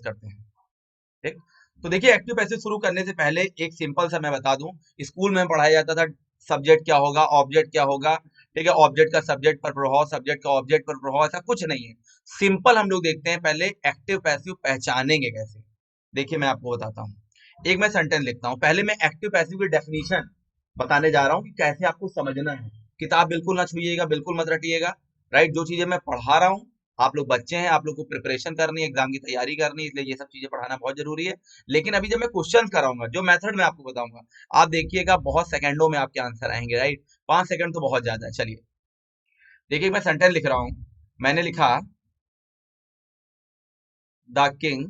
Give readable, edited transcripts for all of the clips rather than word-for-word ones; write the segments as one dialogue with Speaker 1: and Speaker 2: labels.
Speaker 1: करते हैं। ठीक, तो देखिए एक्टिव पैसिव शुरू करने से पहले एक सिंपल सा मैं बता दूं, स्कूल में पढ़ाया जाता था सब्जेक्ट क्या होगा, ऑब्जेक्ट क्या होगा। ठीक है, ऑब्जेक्ट का सब्जेक्ट पर प्रभाव, सब्जेक्ट का ऑब्जेक्ट पर प्रभाव, ऐसा कुछ नहीं है। सिंपल हम लोग देखते हैं पहले एक्टिव पैसिव पहचानेंगे कैसे। देखिए मैं आपको बताता हूँ, एक मैं सेंटेंस लिखता हूँ, पहले मैं एक्टिव पैसिव की डेफिनेशन बताने जा रहा हूँ कि कैसे आपको समझना है। किताब बिल्कुल ना छूइएगा, बिल्कुल मत रटिएगा। राइट, जो चीजें मैं पढ़ा रहा हूँ, आप लोग बच्चे हैं, आप लोग को प्रिपरेशन करनी है, एग्जाम की तैयारी करनी है, इसलिए ये सब चीजें पढ़ाना बहुत जरूरी है। लेकिन अभी जब मैं क्वेश्चन कराऊंगा, जो मेथड मैं आपको बताऊंगा, आप देखिएगा बहुत सेकंडों में आपके आंसर आएंगे। राइट, 5 सेकंड तो बहुत ज्यादा है। चलिए देखिए, मैं सेंटेंस लिख रहा हूं, मैंने लिखा the king,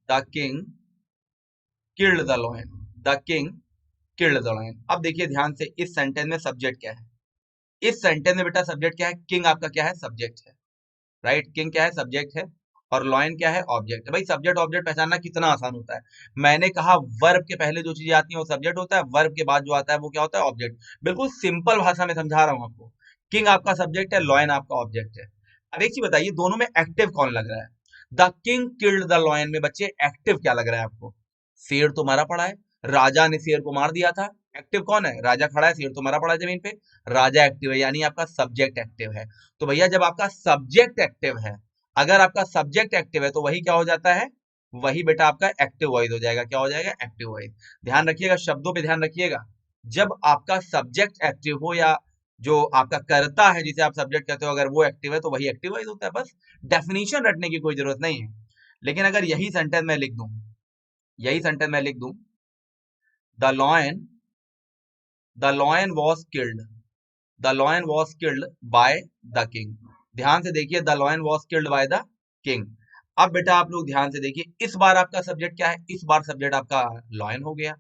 Speaker 1: the king killed the lion, the king killed the lion. अब देखिए ध्यान से, इस सेंटेंस में सब्जेक्ट क्या है? इस सेंटेंस में बेटा सब्जेक्ट क्या है? किंग आपका क्या है? सब्जेक्ट है। राइट, किंग क्या है? सब्जेक्ट है। और लॉयन क्या है? ऑब्जेक्ट है। भाई सब्जेक्ट ऑब्जेक्ट पहचानना कितना आसान होता है। मैंने कहा वर्ब के पहले जो चीजें आती हैं वो सब्जेक्ट होता है, वर्ब के बाद जो आता है वो क्या होता है? ऑब्जेक्ट। बिल्कुल सिंपल भाषा में समझा रहा हूं आपको। किंग आपका सब्जेक्ट है, लॉयन आपका ऑब्जेक्ट है। अब एक चीज बताइए, दोनों में एक्टिव कौन लग रहा है? The king killed the lion में बच्चे एक्टिव क्या लग रहा है आपको? शेर तो मारा पड़ा है, राजा ने शेर को मार दिया था। एक्टिव कौन है? राजा खड़ा है, शेर तो मारा पड़ा है जमीन पे। राजा एक्टिव है, यानी आपका सब्जेक्ट एक्टिव है। तो भैया जब आपका सब्जेक्ट एक्टिव है, अगर आपका सब्जेक्ट एक्टिव है तो वही क्या हो जाता है? वही बेटा आपका एक्टिव वॉइस हो जाएगा। क्या हो जाएगा? Active voice. ध्यान रखिएगा, शब्दों पे ध्यान रखिएगा। जब आपका सब्जेक्ट एक्टिव हो, या जो आपका कर्ता है जिसे आप सब्जेक्ट कहते हो, अगर वो एक्टिव है तो वही एक्टिव वॉइस होता है। बस डेफिनेशन रटने की कोई जरूरत नहीं है। लेकिन अगर यही सेंटेंस मैं लिख दूं, यही सेंटेंस मैं लिख दूं, the lion, the lion was killed, the lion was killed by the king. ध्यान से देखिए, the lion was killed by the king. अब बेटा आप लोग ध्यान से देखिए, इस बार आपका सब्जेक्ट क्या है? इस बार सब्जेक्ट आपका लॉयन हो गया।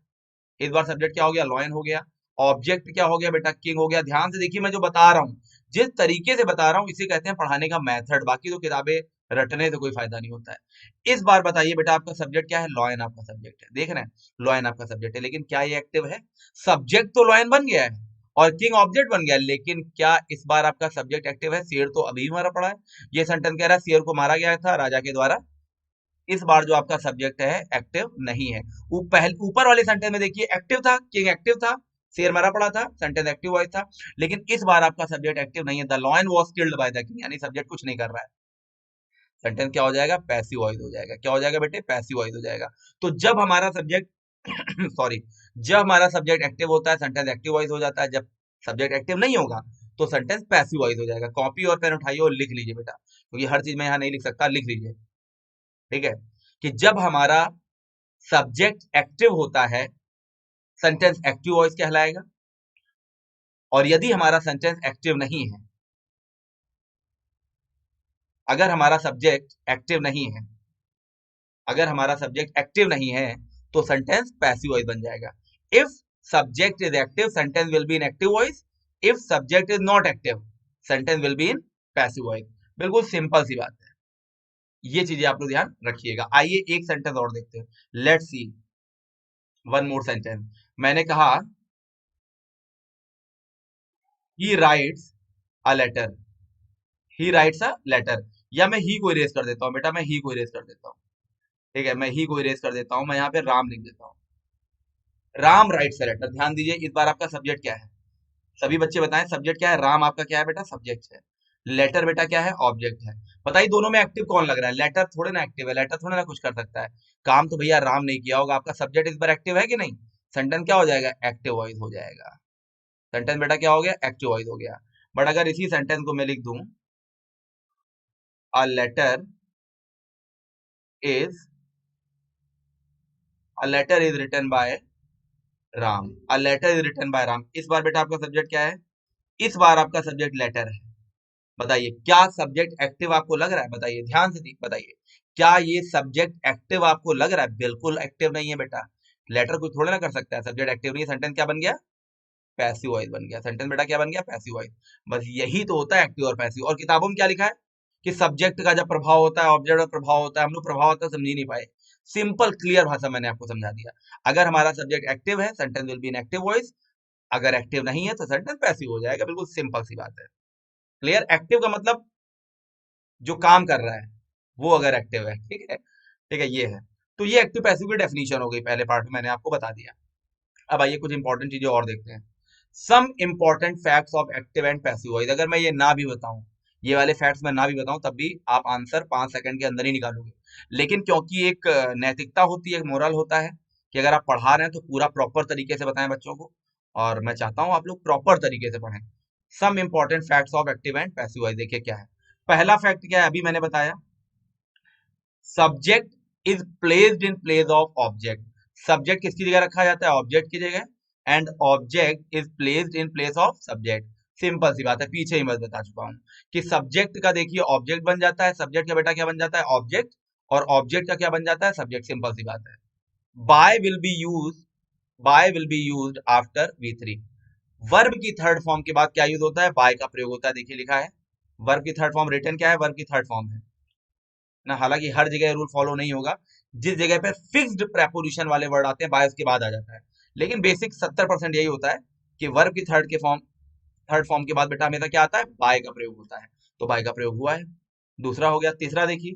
Speaker 1: इस बार सब्जेक्ट क्या हो गया? लॉयन हो गया। ऑब्जेक्ट क्या हो गया बेटा? किंग हो गया। ध्यान से देखिए, मैं जो बता रहा हूँ, जिस तरीके से बता रहा हूँ, इसे कहते हैं पढ़ाने का मेथड। बाकी तो किताबें रटने से कोई फायदा नहीं होता है। इस बार बताइए बेटा, आपका सब्जेक्ट क्या है? लॉयन आपका सब्जेक्ट है। देख रहे हैं, लॉयन आपका सब्जेक्ट है, लेकिन क्या ये एक्टिव है? सब्जेक्ट तो लॉयन बन गया है और किंग ऑब्जेक्ट बन गया, लेकिन क्या इस बार आपका सब्जेक्ट एक्टिव है? शेर तो अभी मारा पड़ा है। ये सेंटेंस कह रहा है शेर को मारा गया था राजा के द्वारा। इस बार जो आपका सब्जेक्ट है एक्टिव नहीं है। ऊपर वाले सेंटेंस में देखिए एक्टिव था, किंग एक्टिव था, शेर मरा पड़ा था, सेंटेंस एक्टिव वॉइस था। लेकिन इस बार आपका सब्जेक्ट एक्टिव नहीं है। The lion was killed by the king, यानी सब्जेक्ट कुछ नहीं कर रहा है। सेंटेंस क्या हो जाएगा? पैसिव वॉइस हो जाएगा। क्या हो जाएगा बेटे? पैसिव वॉइस हो जाएगा। तो जब हमारा सब्जेक्ट सॉरी, जब हमारा सब्जेक्ट एक्टिव होता है सेंटेंस एक्टिव वॉइस हो जाता है। जब सब्जेक्ट एक्टिव नहीं होगा तो सेंटेंस पैसिव वॉइस हो जाएगा। कॉपी और पेन उठाइए और लिख लीजिए बेटा, क्योंकि हर चीज मैं यहाँ नहीं लिख सकता, लिख लीजिए। ठीक है, कि जब हमारा सब्जेक्ट एक्टिव होता है सेंटेंस एक्टिव वॉइस कहलाएगा, और यदि हमारा सेंटेंस एक्टिव नहीं है, अगर हमारा सब्जेक्ट एक्टिव नहीं है, अगर हमारा सब्जेक्ट एक्टिव नहीं है, तो सेंटेंस पैसिव वॉइस बन जाएगा। If subject is active, sentence will be in active voice. If subject is not active, sentence will be in passive voice. बिल्कुल सिंपल सी बात है, ये चीजें आप लोग ध्यान रखिएगा। आइए एक सेंटेंस और देखते हैं। Let's see one more sentence. मैंने कहा he writes a letter, he writes a letter. या मैं ही को इरेज कर देता हूँ बेटा, मैं ही को इरेज कर देता हूँ। ठीक है, मैं ही को इरेज कर देता हूँ, मैं यहाँ पे राम लिख देता हूँ। Ram writes a letter. ध्यान दीजिए, इस बार आपका सब्जेक्ट क्या है? सभी बच्चे बताएं, सब्जेक्ट क्या है? राम आपका क्या है बेटा? सब्जेक्ट है। लेटर बेटा क्या है? ऑब्जेक्ट है। बताइए दोनों में एक्टिव कौन लग रहा है? लेटर थोड़े ना एक्टिव है, लेटर थोड़े ना कुछ कर सकता है। काम तो भैया राम नहीं किया होगा। आपका सब्जेक्ट इस बार एक्टिव है कि नहीं? सेंटेंस क्या हो जाएगा? एक्टिव वॉइस हो जाएगा। सेंटेंस बेटा क्या हो गया? एक्टिव वॉइस हो गया। बट अगर इसी सेंटेंस को मैं लिख दूं, a letter is, a letter is written by Ram, a letter is written by Ram. इस बार बेटा आपका सब्जेक्ट क्या है? इस बार आपका सब्जेक्ट लेटर है। बताइए क्या सब्जेक्ट एक्टिव आपको लग रहा है? बताइए ध्यान से बताइए, क्या ये सब्जेक्ट एक्टिव आपको लग रहा है? बिल्कुल एक्टिव नहीं है बेटा। लेटर कोई थोड़ा ना कर सकता है, सब्जेक्ट एक्टिव नहीं है। सेंटेंस क्या बन गया? पैसिव वॉइस बन गया। सेंटेंस बेटा क्या बन गया? Passive voice. बस यही तो होता है एक्टिव और पैसिव। और किताबों में क्या लिखा है कि सब्जेक्ट का जब प्रभाव होता है, ऑब्जेक्ट का प्रभाव होता है। हम लोग प्रभाव होता है समझ ही नहीं पाए। सिंपल क्लियर भाषा मैंने आपको समझा दिया। अगर हमारा सब्जेक्ट एक्टिव है, sentence will be in active voice. अगर एक्टिव नहीं है तो सेंटेंस पैसिव हो जाएगा। बिल्कुल सिंपल सी बात है। क्लियर? एक्टिव का मतलब जो काम कर रहा है, वो अगर एक्टिव है, ठीक है, ये है। तो ये एक्टिव पैसिव की डेफिनेशन हो गई, पहले पार्ट में मैंने आपको बता दिया। अब आइए कुछ इंपॉर्टेंट चीजें और देखते हैं। Some important facts of active and passive voice. अगर मैं ये ना भी बताऊं, ये वाले फैक्ट्स मैं ना भी बताऊं, तब भी आप आंसर 5 सेकंड के अंदर ही निकालोगे। लेकिन क्योंकि एक नैतिकता होती है, एक मोरल होता है कि अगर आप पढ़ा रहे हैं तो पूरा प्रॉपर तरीके से बताएं बच्चों को, और मैं चाहता हूं आप लोग प्रॉपर तरीके से पढ़ें। Some important facts of active and passive voice देखिए क्या है। पहला फैक्ट क्या है, अभी मैंने बताया, subject is placed in place of object. Subject किसकी जगह रखा जाता है, ऑब्जेक्ट की जगह, and object is placed in place of subject. Simple सी बात है, पीछे ही मैं बता चुका हूं कि सब्जेक्ट का देखिए ऑब्जेक्ट बन जाता है, सब्जेक्ट का बेटा क्या बन जाता है, ऑब्जेक्ट, और ऑब्जेक्ट का क्या बन जाता है, सब्जेक्ट। सिंपल सी बात है। By will be use, by will be used after V3। Verb की थर्ड फॉर्म के बाद क्या यूज होता है, बाय का प्रयोग होता है। देखिए लिखा है, वर्ब की थर्ड फॉर्म, रिटर्न क्या है, वर्ब की थर्ड फॉर्म है ना। हालांकि हर जगह रूल फॉलो नहीं होगा, जिस जगह पे फिक्स्ड प्रेपोजिशन वाले वर्ड आते हैं बाय उसके बाद आ जाता है, लेकिन बेसिक 70% यही होता है कि वर्ब की थर्ड फॉर्म के बाद बेटा हमेशा क्या आता है, बाय का प्रयोग होता है। तो बाय का प्रयोग हुआ है, दूसरा हो गया। तीसरा देखिए,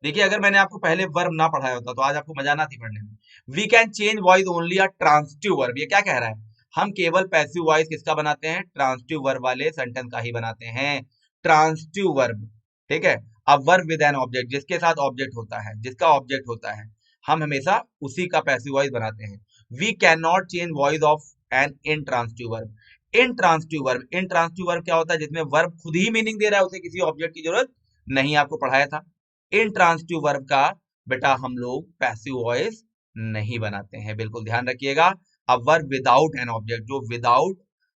Speaker 1: देखिए अगर मैंने आपको पहले वर्ब ना पढ़ाया होता तो आज आपको मजा ना थी पढ़ने में। We can change voice only a transitive verb, ये क्या कह रहा है, हम केवल पैसिव वॉइस किसका बनाते हैं, ट्रांसिटिव वर्ब वाले सेंटेंस का ही बनाते हैं। ट्रांसिटिव वर्ब, ठीक है। अब वर्ब विद एन ऑब्जेक्ट, जिसके साथ ऑब्जेक्ट होता है, जिसका ऑब्जेक्ट होता है, हम हमेशा उसी का पैसिव वॉइस बनाते हैं। We can not change voice of an intransitive verb. Intransitive verb, intransitive verb क्या होता है, जिसमें वर्ब खुद ही मीनिंग दे रहा है, उसे किसी ऑब्जेक्ट की जरूरत नहीं, आपको पढ़ाया था। इंट्रांसिटिव वर्ब का बेटा हम लोग पैसिव वॉइस नहीं बनाते हैं, बिल्कुल ध्यान रखिएगा। अब वर्ब विदाउट एन ऑब्जेक्ट, जो विदाउट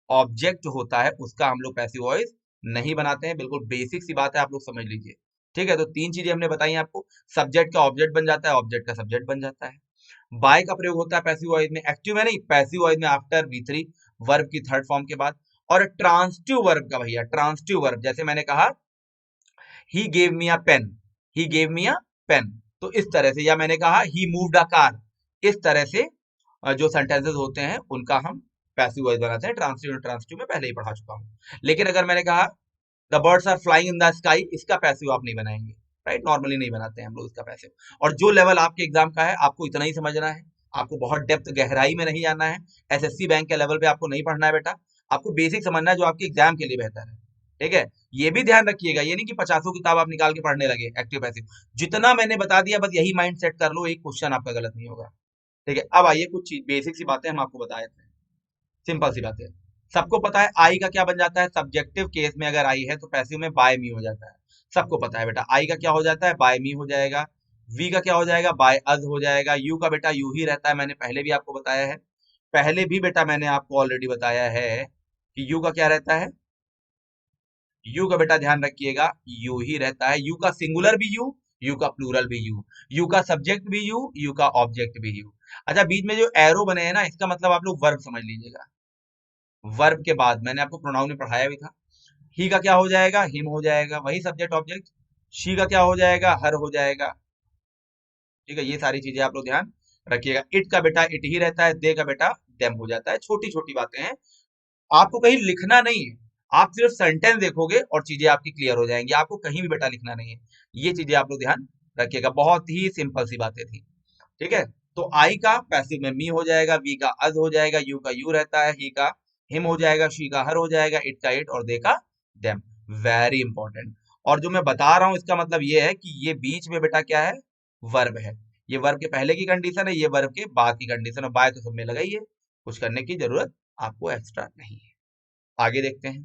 Speaker 1: ऑब्जेक्ट होता है उसका हम लोग पैसिव वॉइस नहीं बनाते हैं, बिल्कुल बेसिक सी बात है, आप लोग समझ लीजिए। ठीक है, तो तीन चीजें हमने बताई आपको, सब्जेक्ट का ऑब्जेक्ट बन जाता है, ऑब्जेक्ट का सब्जेक्ट बन जाता है। बाय का प्रयोग होता है पैसिव वॉइस में, एक्टिव में नहीं, पैसिव वॉइस में आफ्टर V3, वर्ब की थर्ड फॉर्म के बाद। और ट्रांसिटिव वर्ब का भैया, ट्रांसिटिव वर्ब जैसे मैंने कहा, he gave me a pen, he gave me a pen, तो इस तरह से, या मैंने कहा ही मूव्ड अ कार, इस तरह से जो सेंटेंसेस होते हैं उनका हम पैसिव वॉइस बनाते हैं। ट्रांसिटिव, ट्रांसिटिव में पहले ही पढ़ा चुका हूं। लेकिन अगर मैंने कहा the birds are flying in the sky, इसका पैसिव आप नहीं बनाएंगे, राइट, नॉर्मली नहीं बनाते हैं हम लोग इसका पैसिव। और जो लेवल आपके एग्जाम का है आपको इतना ही समझना है, आपको बहुत डेप्थ गहराई में नहीं जाना है, एसएससी बैंक के लेवल पे आपको नहीं पढ़ना है बेटा, आपको बेसिक समझना है जो आपके एग्जाम के लिए बेहतर है। ठीक है, ये भी ध्यान रखिएगा, ये नहीं कि 50 किताब आप निकाल के पढ़ने लगे एक्टिव पैसिव। जितना मैंने बता दिया बस यही माइंड सेट कर लो, एक क्वेश्चन आपका गलत नहीं होगा। ठीक है, अब आइए कुछ बेसिक सी बातें हम आपको बता देते हैं, सिंपल सी बातें। सबको पता है आई का क्या बन जाता है, सब्जेक्टिव केस में अगर आई है तो पैसिव में बाय मी हो जाता है। सबको पता है बेटा, आई का क्या हो जाता है, बाय मी हो जाएगा। वी का क्या हो जाएगा, बाय अस हो जाएगा। यू का बेटा यू ही रहता है, मैंने पहले भी आपको बताया है, पहले भी बेटा मैंने आपको ऑलरेडी बताया है कि यू का क्या रहता है, यू का बेटा ध्यान रखिएगा, यू ही रहता है। यू का सिंगुलर भी यू का प्लूरल भी यू का सब्जेक्ट भी यू का ऑब्जेक्ट भी यू। अच्छा, बीच में जो एरो बने हैं ना, इसका मतलब आप लोग वर्ब समझ लीजिएगा। वर्ब के बाद मैंने आपको प्रोनाउन में पढ़ाया भी था, ही का क्या हो जाएगा, हिम हो जाएगा, वही सब्जेक्ट ऑब्जेक्ट। शी का क्या हो जाएगा, हर हो जाएगा। ठीक है, ये सारी चीजें आप लोग ध्यान रखिएगा। इट का बेटा इट ही रहता है, दे का बेटा देम हो जाता है। छोटी छोटी बातें हैं, आपको कहीं लिखना नहीं है, आप सिर्फ सेंटेंस देखोगे और चीजें आपकी क्लियर हो जाएंगी, आपको कहीं भी बेटा लिखना नहीं है। ये चीजें आप लोग ध्यान रखिएगा, बहुत ही सिंपल सी बातें थी। ठीक है, तो आई का पैसिव में मी हो जाएगा, वी का अज हो जाएगा, यू का यू रहता है, ही का हिम हो जाएगा, शी का हर हो जाएगा, इट का इट और दे का देम। Very important. और जो मैं बता रहा हूं इसका मतलब ये है कि ये बीच में बेटा क्या है, वर्ब है। ये वर्ब के पहले की कंडीशन है, ये वर्ब के बाद की कंडीशन है। बाय तो सब में लगा ही है, कुछ करने की जरूरत आपको एक्स्ट्रा नहीं है। आगे देखते हैं,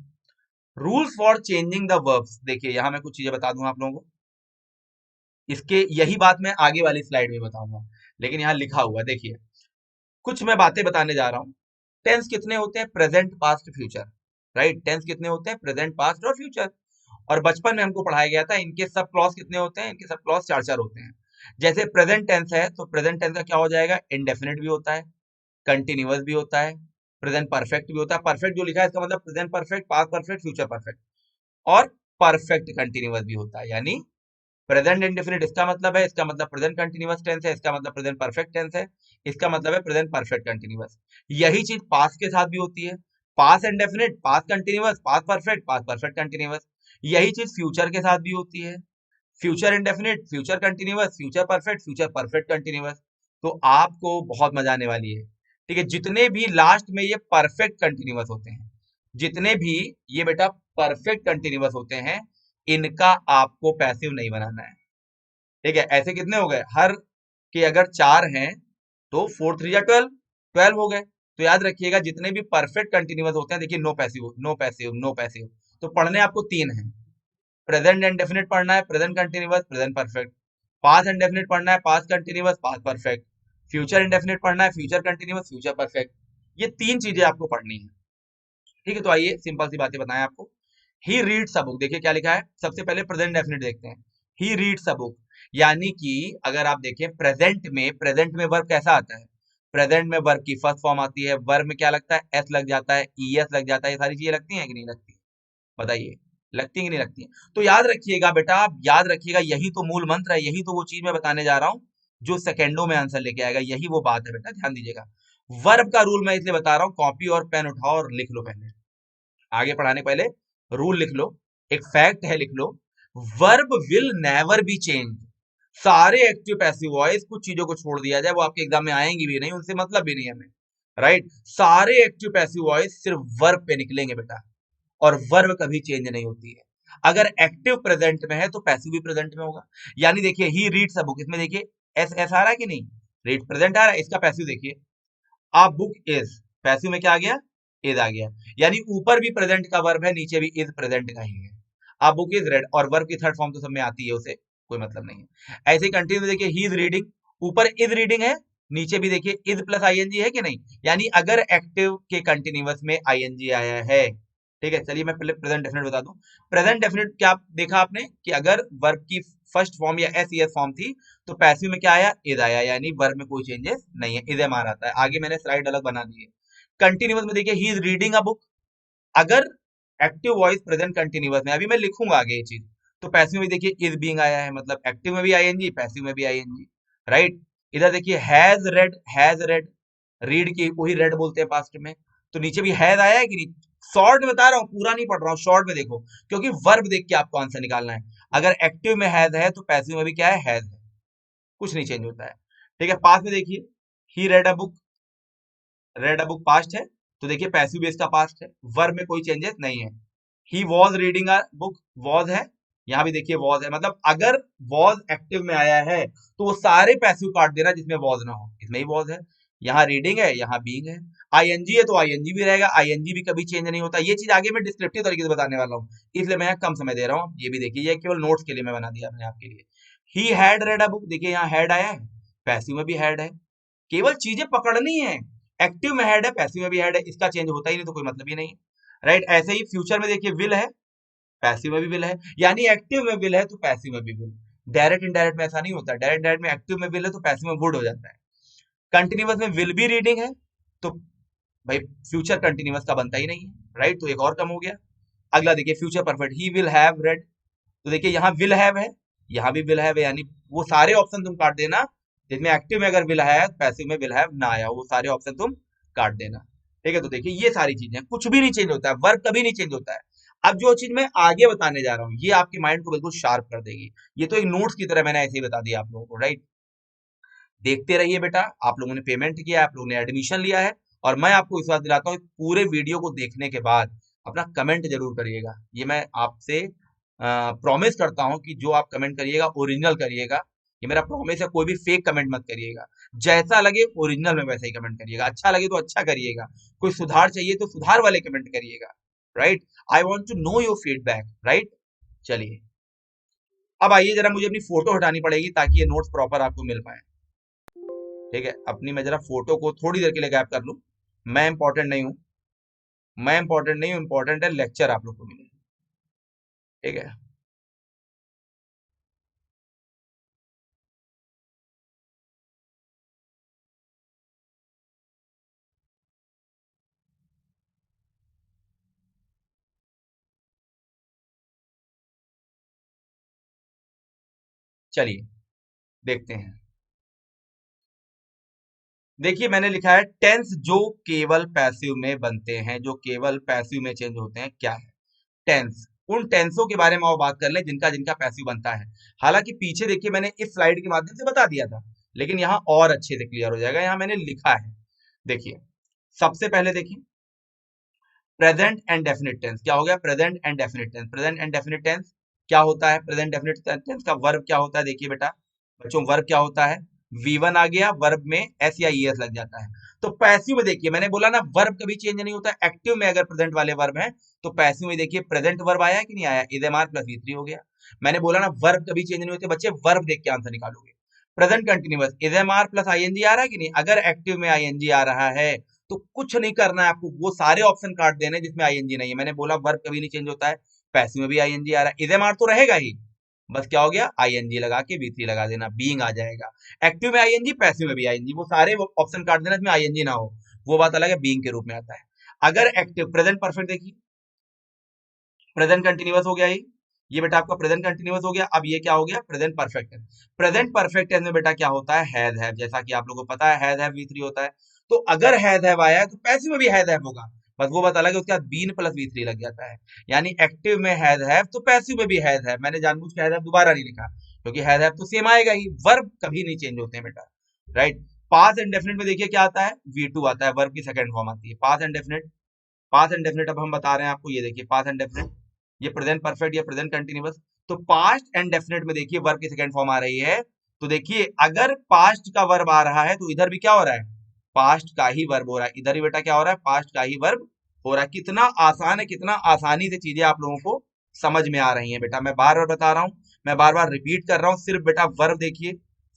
Speaker 1: rules for changing the verbs. देखिए यहां मैं कुछ चीजें बता दूं आप लोगों को, इसके यही बात मैं आगे वाली स्लाइड में बताऊंगा, लेकिन यहाँ लिखा हुआ है, देखिए कुछ मैं बातें बताने जा रहा हूँ। टेंस कितने होते हैं, present past future, right. Tense कितने होते हैं, प्रेजेंट पास्ट और फ्यूचर। और बचपन में हमको पढ़ाया गया था इनके सब क्लॉज कितने होते हैं, इनके सब क्लॉज चार चार होते हैं। जैसे प्रेजेंट टेंस है तो प्रेजेंट टेंस का क्या हो जाएगा, इंडेफिनिट भी होता है, कंटिन्यूअस भी होता है, प्रेजेंट परफेक्ट भी होता है। परफेक्ट जो लिखा है इसका मतलब present perfect, past perfect, future perfect, और परफेक्ट कंटिन्यूअस भी होता है। यानी प्रेजेंट इंडेफिनिट इसका मतलब है, इसका मतलब प्रेजेंट कंटिन्यूअस टेंस है, इसका मतलब प्रेजेंट परफेक्ट टेंस है, इसका मतलब है प्रेजेंट परफेक्ट कंटिन्यूअस। यही चीज पास्ट के साथ भी होती है, past indefinite, past continuous, past perfect continuous. यही चीज फ्यूचर के साथ भी होती है, future indefinite, future continuous, future perfect, future perfect continuous. तो आपको बहुत मजा आने वाली है। ठीक है, जितने भी लास्ट में ये परफेक्ट कंटिन्यूअस होते हैं, जितने भी ये बेटा परफेक्ट कंटिन्यूअस होते हैं, इनका आपको पैसिव नहीं बनाना है। ठीक है, ऐसे कितने हो गए, हर के अगर 4 हैं तो 4 3 या 12, 12 हो गए। तो याद रखिएगा जितने भी परफेक्ट कंटिन्यूअस होते हैं, देखिए no passive, no passive, no passive. तो पढ़ने आपको 3 हैं। प्रेजेंट इंडेफिनिट पढ़ना है, present continuous, present perfect. Past indefinite पढ़ना है, past continuous, past perfect. Future indefinite पढ़ना है, फ्यूचर कंटिन्यूअस, फ्यूचर परफेक्ट। ये 3 चीजें आपको पढ़नी है। ठीक है, तो आइए सिंपल सी बातें बताएं आपको। ही रीड्स अ बुक, देखिए क्या लिखा है, सबसे पहले प्रेजेंट डेफिनेट देखते हैं। ही रीड्स अ बुक, यानी कि अगर आप देखें प्रेजेंट में वर्ब कैसा आता है, प्रेजेंट में वर्ब की फर्स्ट फॉर्म आती है, वर्ब में क्या लगता है, एस लग जाता है, ई एस लग जाता है। ये सारी चीजें लगती हैं कि नहीं लगती, बताइए, लगती है कि नहीं लगती है? तो याद रखिएगा बेटा, आप याद रखिएगा, यही तो मूल मंत्र है, यही तो वो चीज मैं बताने जा रहा हूं जो सेकेंडों में आंसर लेके आएगा। यही वो बात है बेटा, ध्यान दीजिएगा। वर्ब का रूल मैं इसलिए बता रहा हूं, कॉपी और पेन उठाओ और लिख लो पहले, आगे पढ़ाने के पहले रूल लिख लो, एक फैक्ट है लिख लो। Verb will never be change. सारे एक्टिव पैसिव वॉइस, कुछ चीजों को छोड़ दिया जाए, वो आपके एग्जाम में आएंगी भी नहीं, उनसे मतलब भी नहीं हमें, राइट। सारे एक्टिव पैसिव वॉइस सिर्फ वर्ब पे निकलेंगे बेटा, और वर्ब कभी चेंज नहीं होती है। अगर एक्टिव प्रेजेंट में है तो पैसिव भी प्रेजेंट में होगा। यानी देखिए ही रीड्स अ बुक, इसमें देखिए एस एस आ रहा है कि नहीं, रीड प्रेजेंट आ रहा है, इसका पैसिव देखिए, आ बुक इज, पैसिव में क्या आ गया, इज आ गया। यानी ऊपर भी प्रेजेंट का वर्ब है, नीचे भी इज प्रेजेंट का ही है। आ बुक इज रेड, और वर्ब की थर्ड फॉर्म तो सब में आती है, उसे कोई मतलब नहीं है। ऐसे ही कंटिन्यू देखिए, ही इज रीडिंग, ऊपर इज रीडिंग है, नीचे भी देखिए इज प्लस आईएनजी है कि नहीं। यानी अगर एक्टिव के कंटिन्यूअस में आईएनजी आया है, ठीक है, चलिए मैं पहले प्रेजेंट डेफिनेट बता दूं। प्रेजेंट डेफिनेट क्या देखा आपने कि अगर वर्ब की फर्स्ट फॉर्म या एस एस फॉर्म थी तो पैसिव में क्या आया, इज आया, यानी वर्ब में कोई चेंजेस नहीं है, इज एम आ रहा है। आगे मैंने स्लाइड अलग बना दी है। कंटिन्यूअस में देखिए he is reading a book, अगर एक्टिव वॉइस प्रेजेंट कंटिन्यूअस में, अभी मैं लिखूंगा आगे ये चीज, तो पैसिव में देखिए इज बीइंग आया है, मतलब एक्टिव में भी आईएनजी, पैसिव में भी आईएनजी, राइट। इधर देखिए हैज रेड, रीड की वही रेड बोलते हैं पास्ट में, तो नीचे भी हैज आया है कि नहीं। शॉर्ट में बता रहा हूँ, पूरा नहीं पढ़ रहा हूँ, शॉर्ट में देखो, क्योंकि वर्ब देख के आपको आंसर निकालना है। अगर एक्टिव में हैज है तो पैसिव में भी क्या है, हैज है, कुछ नहीं चेंज होता है। ठीक है, पास्ट में देखिए he read a book, read a book past है, तो देखिए पैसिव बेस का पास्ट है, वर्ब में कोई चेंजेस नहीं है। He was reading a book, was है, यहाँ भी देखिए वॉज है, मतलब अगर वॉज एक्टिव में आया है तो वो सारे पैसिव काट देना जिसमें वॉज ना हो, इसमें ही वॉज है। यहाँ रीडिंग है, यहाँ बीइंग है। आईएनजी है तो आईएनजी भी रहेगा, आईएनजी भी कभी चेंज नहीं होता। ये चीज आगे मैं डिस्क्रिप्टिव तरीके से बताने वाला हूँ, इसलिए मैं यहाँ कम समय दे रहा हूँ। ये भी देखिए, ये केवल नोट्स के लिए मैं बना दिया अपने आपके लिए। He had read a book, देखिए यहाँ हैड आया है, पैसिव में भी हैड है, केवल चीजें पकड़नी है। एक्टिव में हेड है, पैसिव में भी हेड है, इसका चेंज होता ही नहीं तो कोई मतलब ही नहीं है, राइट। ऐसे ही फ्यूचर में देखिए विल है, पैसिव में भी विल है, यानी एक्टिव में विल है तो पैसिव में भी विल। डायरेक्ट इनडायरेक्ट में ऐसा नहीं होता, डायरेक्ट डायरेक्ट में एक्टिव में विल है तो पैसिव में वुड हो जाता है। कंटिन्यूअस में विल भी रीडिंग है तो भाई फ्यूचर कंटिन्यूअस का बनता ही नहीं है, राइट, तो एक और कम हो गया। अगला देखिए future perfect, he will have read, तो देखिए यहाँ विल हैव है, यहाँ भी विल हैव है, यानी वो सारे ऑप्शन तुम काट देना जिसमें एक्टिव में अगर विल है, पैसिव में विल हैव ना आया, वो सारे ऑप्शन तुम काट देना। ठीक है, तो देखिए ये सारी चीजें, कुछ भी नहीं चेंज होता है, वर्ब कभी नहीं चेंज होता है। अब जो चीज मैं आगे बताने जा रहा हूँ ये आपके माइंड को बिल्कुल शार्प कर देगी। ये तो एक नोट्स की तरह मैंने ऐसे ही बता दिया आप लोगों को, राइट। देखते रहिए बेटा, आप लोगों ने पेमेंट किया है, आप लोगों ने एडमिशन लिया है, और मैं आपको विश्वास दिलाता हूँ पूरे वीडियो को देखने के बाद अपना कमेंट जरूर करिएगा। ये मैं आपसे प्रॉमिस करता हूँ कि जो आप कमेंट करिएगा ओरिजिनल करिएगा, ये मेरा प्रॉमिस है। कोई भी फेक कमेंट मत करिएगा, जैसा लगे ओरिजिनल में वैसा ही कमेंट करिएगा, अच्छा लगे तो अच्छा करिएगा, कोई सुधार चाहिए तो सुधार वाले कमेंट करिएगा, right. I want to know your feedback, right. चलिए अब आइए, जरा मुझे अपनी फोटो हटानी पड़ेगी ताकि ये नोट्स प्रॉपर आपको मिल पाए। ठीक है, अपनी मैं जरा फोटो को थोड़ी देर के लिए गैप कर लूं, मैं इंपॉर्टेंट नहीं हूं, मैं इंपॉर्टेंट नहीं हूं, इंपॉर्टेंट है लेक्चर आप लोग को मिले। ठीक है, चलिए देखते हैं। देखिए मैंने लिखा है टेंस जो केवल पैसिव में बनते हैं, जो केवल पैसिव में चेंज होते हैं, क्या है टेंस। उन टेंसों के बारे में और बात कर लें जिनका जिनका पैसिव बनता है। हालांकि पीछे देखिए मैंने इस स्लाइड के माध्यम से बता दिया था, लेकिन यहाँ और अच्छे से क्लियर हो जाएगा। यहाँ मैंने लिखा है, देखिए सबसे पहले देखिए प्रेजेंट एंड डेफिनिट टेंस। क्या हो गया? Present and definite tense. Present and definite tense क्या होता है? प्रेजेंट डेफिनिट टेंस का वर्ब क्या होता है? देखिए बेटा बच्चों, वर्ब क्या होता है? V1 आ गया, वर्ब में एस या ईएस लग जाता है। तो पैसिव में देखिए मैंने बोला ना वर्ब कभी चेंज नहीं होता। एक्टिव में अगर प्रेजेंट वाले वर्ब हैं तो पैसिव में देखिए प्रेजेंट वर्ब आया कि नहीं आया? Is am are plus V3 हो गया। मैंने बोला ना वर्ब कभी चेंज नहीं होते बच्चे, वर्ब देख के आंसर निकालोगे। Present continuous is am are plus ING आ रहा है कि नहीं? अगर एक्टिव में आईएनजी आ रहा है तो कुछ नहीं करना है आपको, वो सारे ऑप्शन काट देने जिसमें आईएनजी नहीं है। मैंने बोला वर्ब कभी नहीं चेंज होता है, पैसिव में भी आईएनजी आ रहा है, इज एम आर तो रहेगा ही, बस क्या हो गया? आईएनजी लगा के V3 लगा देना, बीइंग आ जाएगा। एक्टिव में आईएनजी, पैसिव में भी आईएनजी, वो सारे ऑप्शन काट देना जिसमें आईएनजी ना हो, वो बात अलग है, बीइंग के रूप में आता है। अगर एक्टिव प्रेजेंट परफेक्ट देखिए, प्रेजेंट कंटिन्यूअस हो गया ये बेटा आपका प्रेजेंट कंटिन्यूअस हो गया। अब ये क्या हो गया? Present perfect tense. Present perfect tense में बेटा क्या होता है? हैज हैव, जैसा कि आप लोगों को पता है हैज हैव V3 होता है। तो अगर हैज हैव आया है तो पैसिव में भी हैज हैव होगा, बस वो बात अलग है, उसके बाद बीन प्लस V3 लग जाता है। यानी एक्टिव में हैज हैव तो पैसिव में भी हैज हैव। मैंने जानबूझ के हैज हैव दोबारा नहीं लिखा क्योंकि हैज हैव तो सेम आएगा ही, वर्ब कभी नहीं चेंज होते हैं बेटा, राइट। पास्ट इंडेफिनिट में देखिए क्या आता है? V2 आता है, वर्ब की सेकंड फॉर्म आती है। पास्ट इंडेफिनिट, पास्ट इंडेफिनिट अब हम बता रहे हैं आपको, ये देखिए पास्ट इंडेफिनिट, ये प्रेजेंट परफेक्ट, ये प्रेजेंट कंटिन्यूअस। तो पास्ट एंड डेफिनेट में देखिए वर्ब की सेकंड फॉर्म आ रही है, तो देखिए अगर पास्ट का वर्ब आ रहा है तो इधर भी क्या हो रहा है? पास्ट का ही वर्ब हो रहा है। इधर भी बेटा क्या हो रहा है? पास्ट का ही वर्ब हो रहा है। कितना आसान है, कितना आसानी से चीजें आप लोगों को समझ में आ रही हैं बेटा। मैं बार बार बता रहा हूं, मैं बार बार रिपीट कर रहा हूं, सिर्फ बेटा वर्ब देखिए,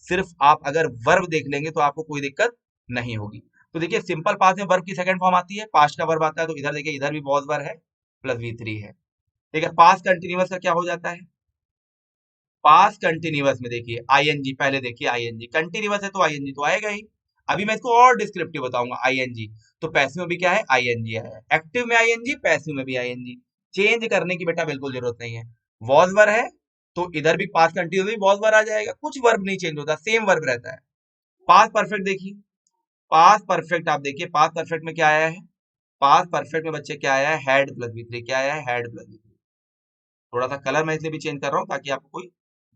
Speaker 1: सिर्फ आप अगर वर्ब देख लेंगे तो आपको कोई दिक्कत नहीं होगी। तो देखिए सिंपल पास्ट में वर्ब की सेकंड फॉर्म आती है, पास्ट का वर्ब आता है, तो इधर देखिए इधर भी वॉज वर्ब है प्लस V3 है। ठीक है, पास्ट कंटिन्यूअस का क्या हो जाता है? पास्ट कंटिन्यूअस में देखिए आईएनजी, पहले देखिए आईएनजी कंटिन्यूअस है तो आईएनजी तो आएगा ही। अभी मैं इसको और डिस्क्रिप्टिव बताऊंगा। आईएनजी तो पैसिव में भी क्या है? आईएनजी है। एक्टिव में आईएनजी, पैसिव में भी आईएनजी। चेंज करने की बेटा बिल्कुल जरूरत नहीं है। वॉज वर्ब है तो इधर भी पास्ट कंटिन्यूअस भी वॉज वर्ब आ जाएगा, कुछ वर्ब नहीं चेंज होता, सेम वर्ब रहता है। पास्ट परफेक्ट देखिए, पास्ट परफेक्ट आप देखिए, पास्ट परफेक्ट में क्या आया है? पास्ट परफेक्ट में बच्चे क्या आया है? Had plus V3। क्या आया है? Had plus V3। थोड़ा सा कलर मैं इसलिए भी चेंज कर रहा हूँ ताकि आपको कोई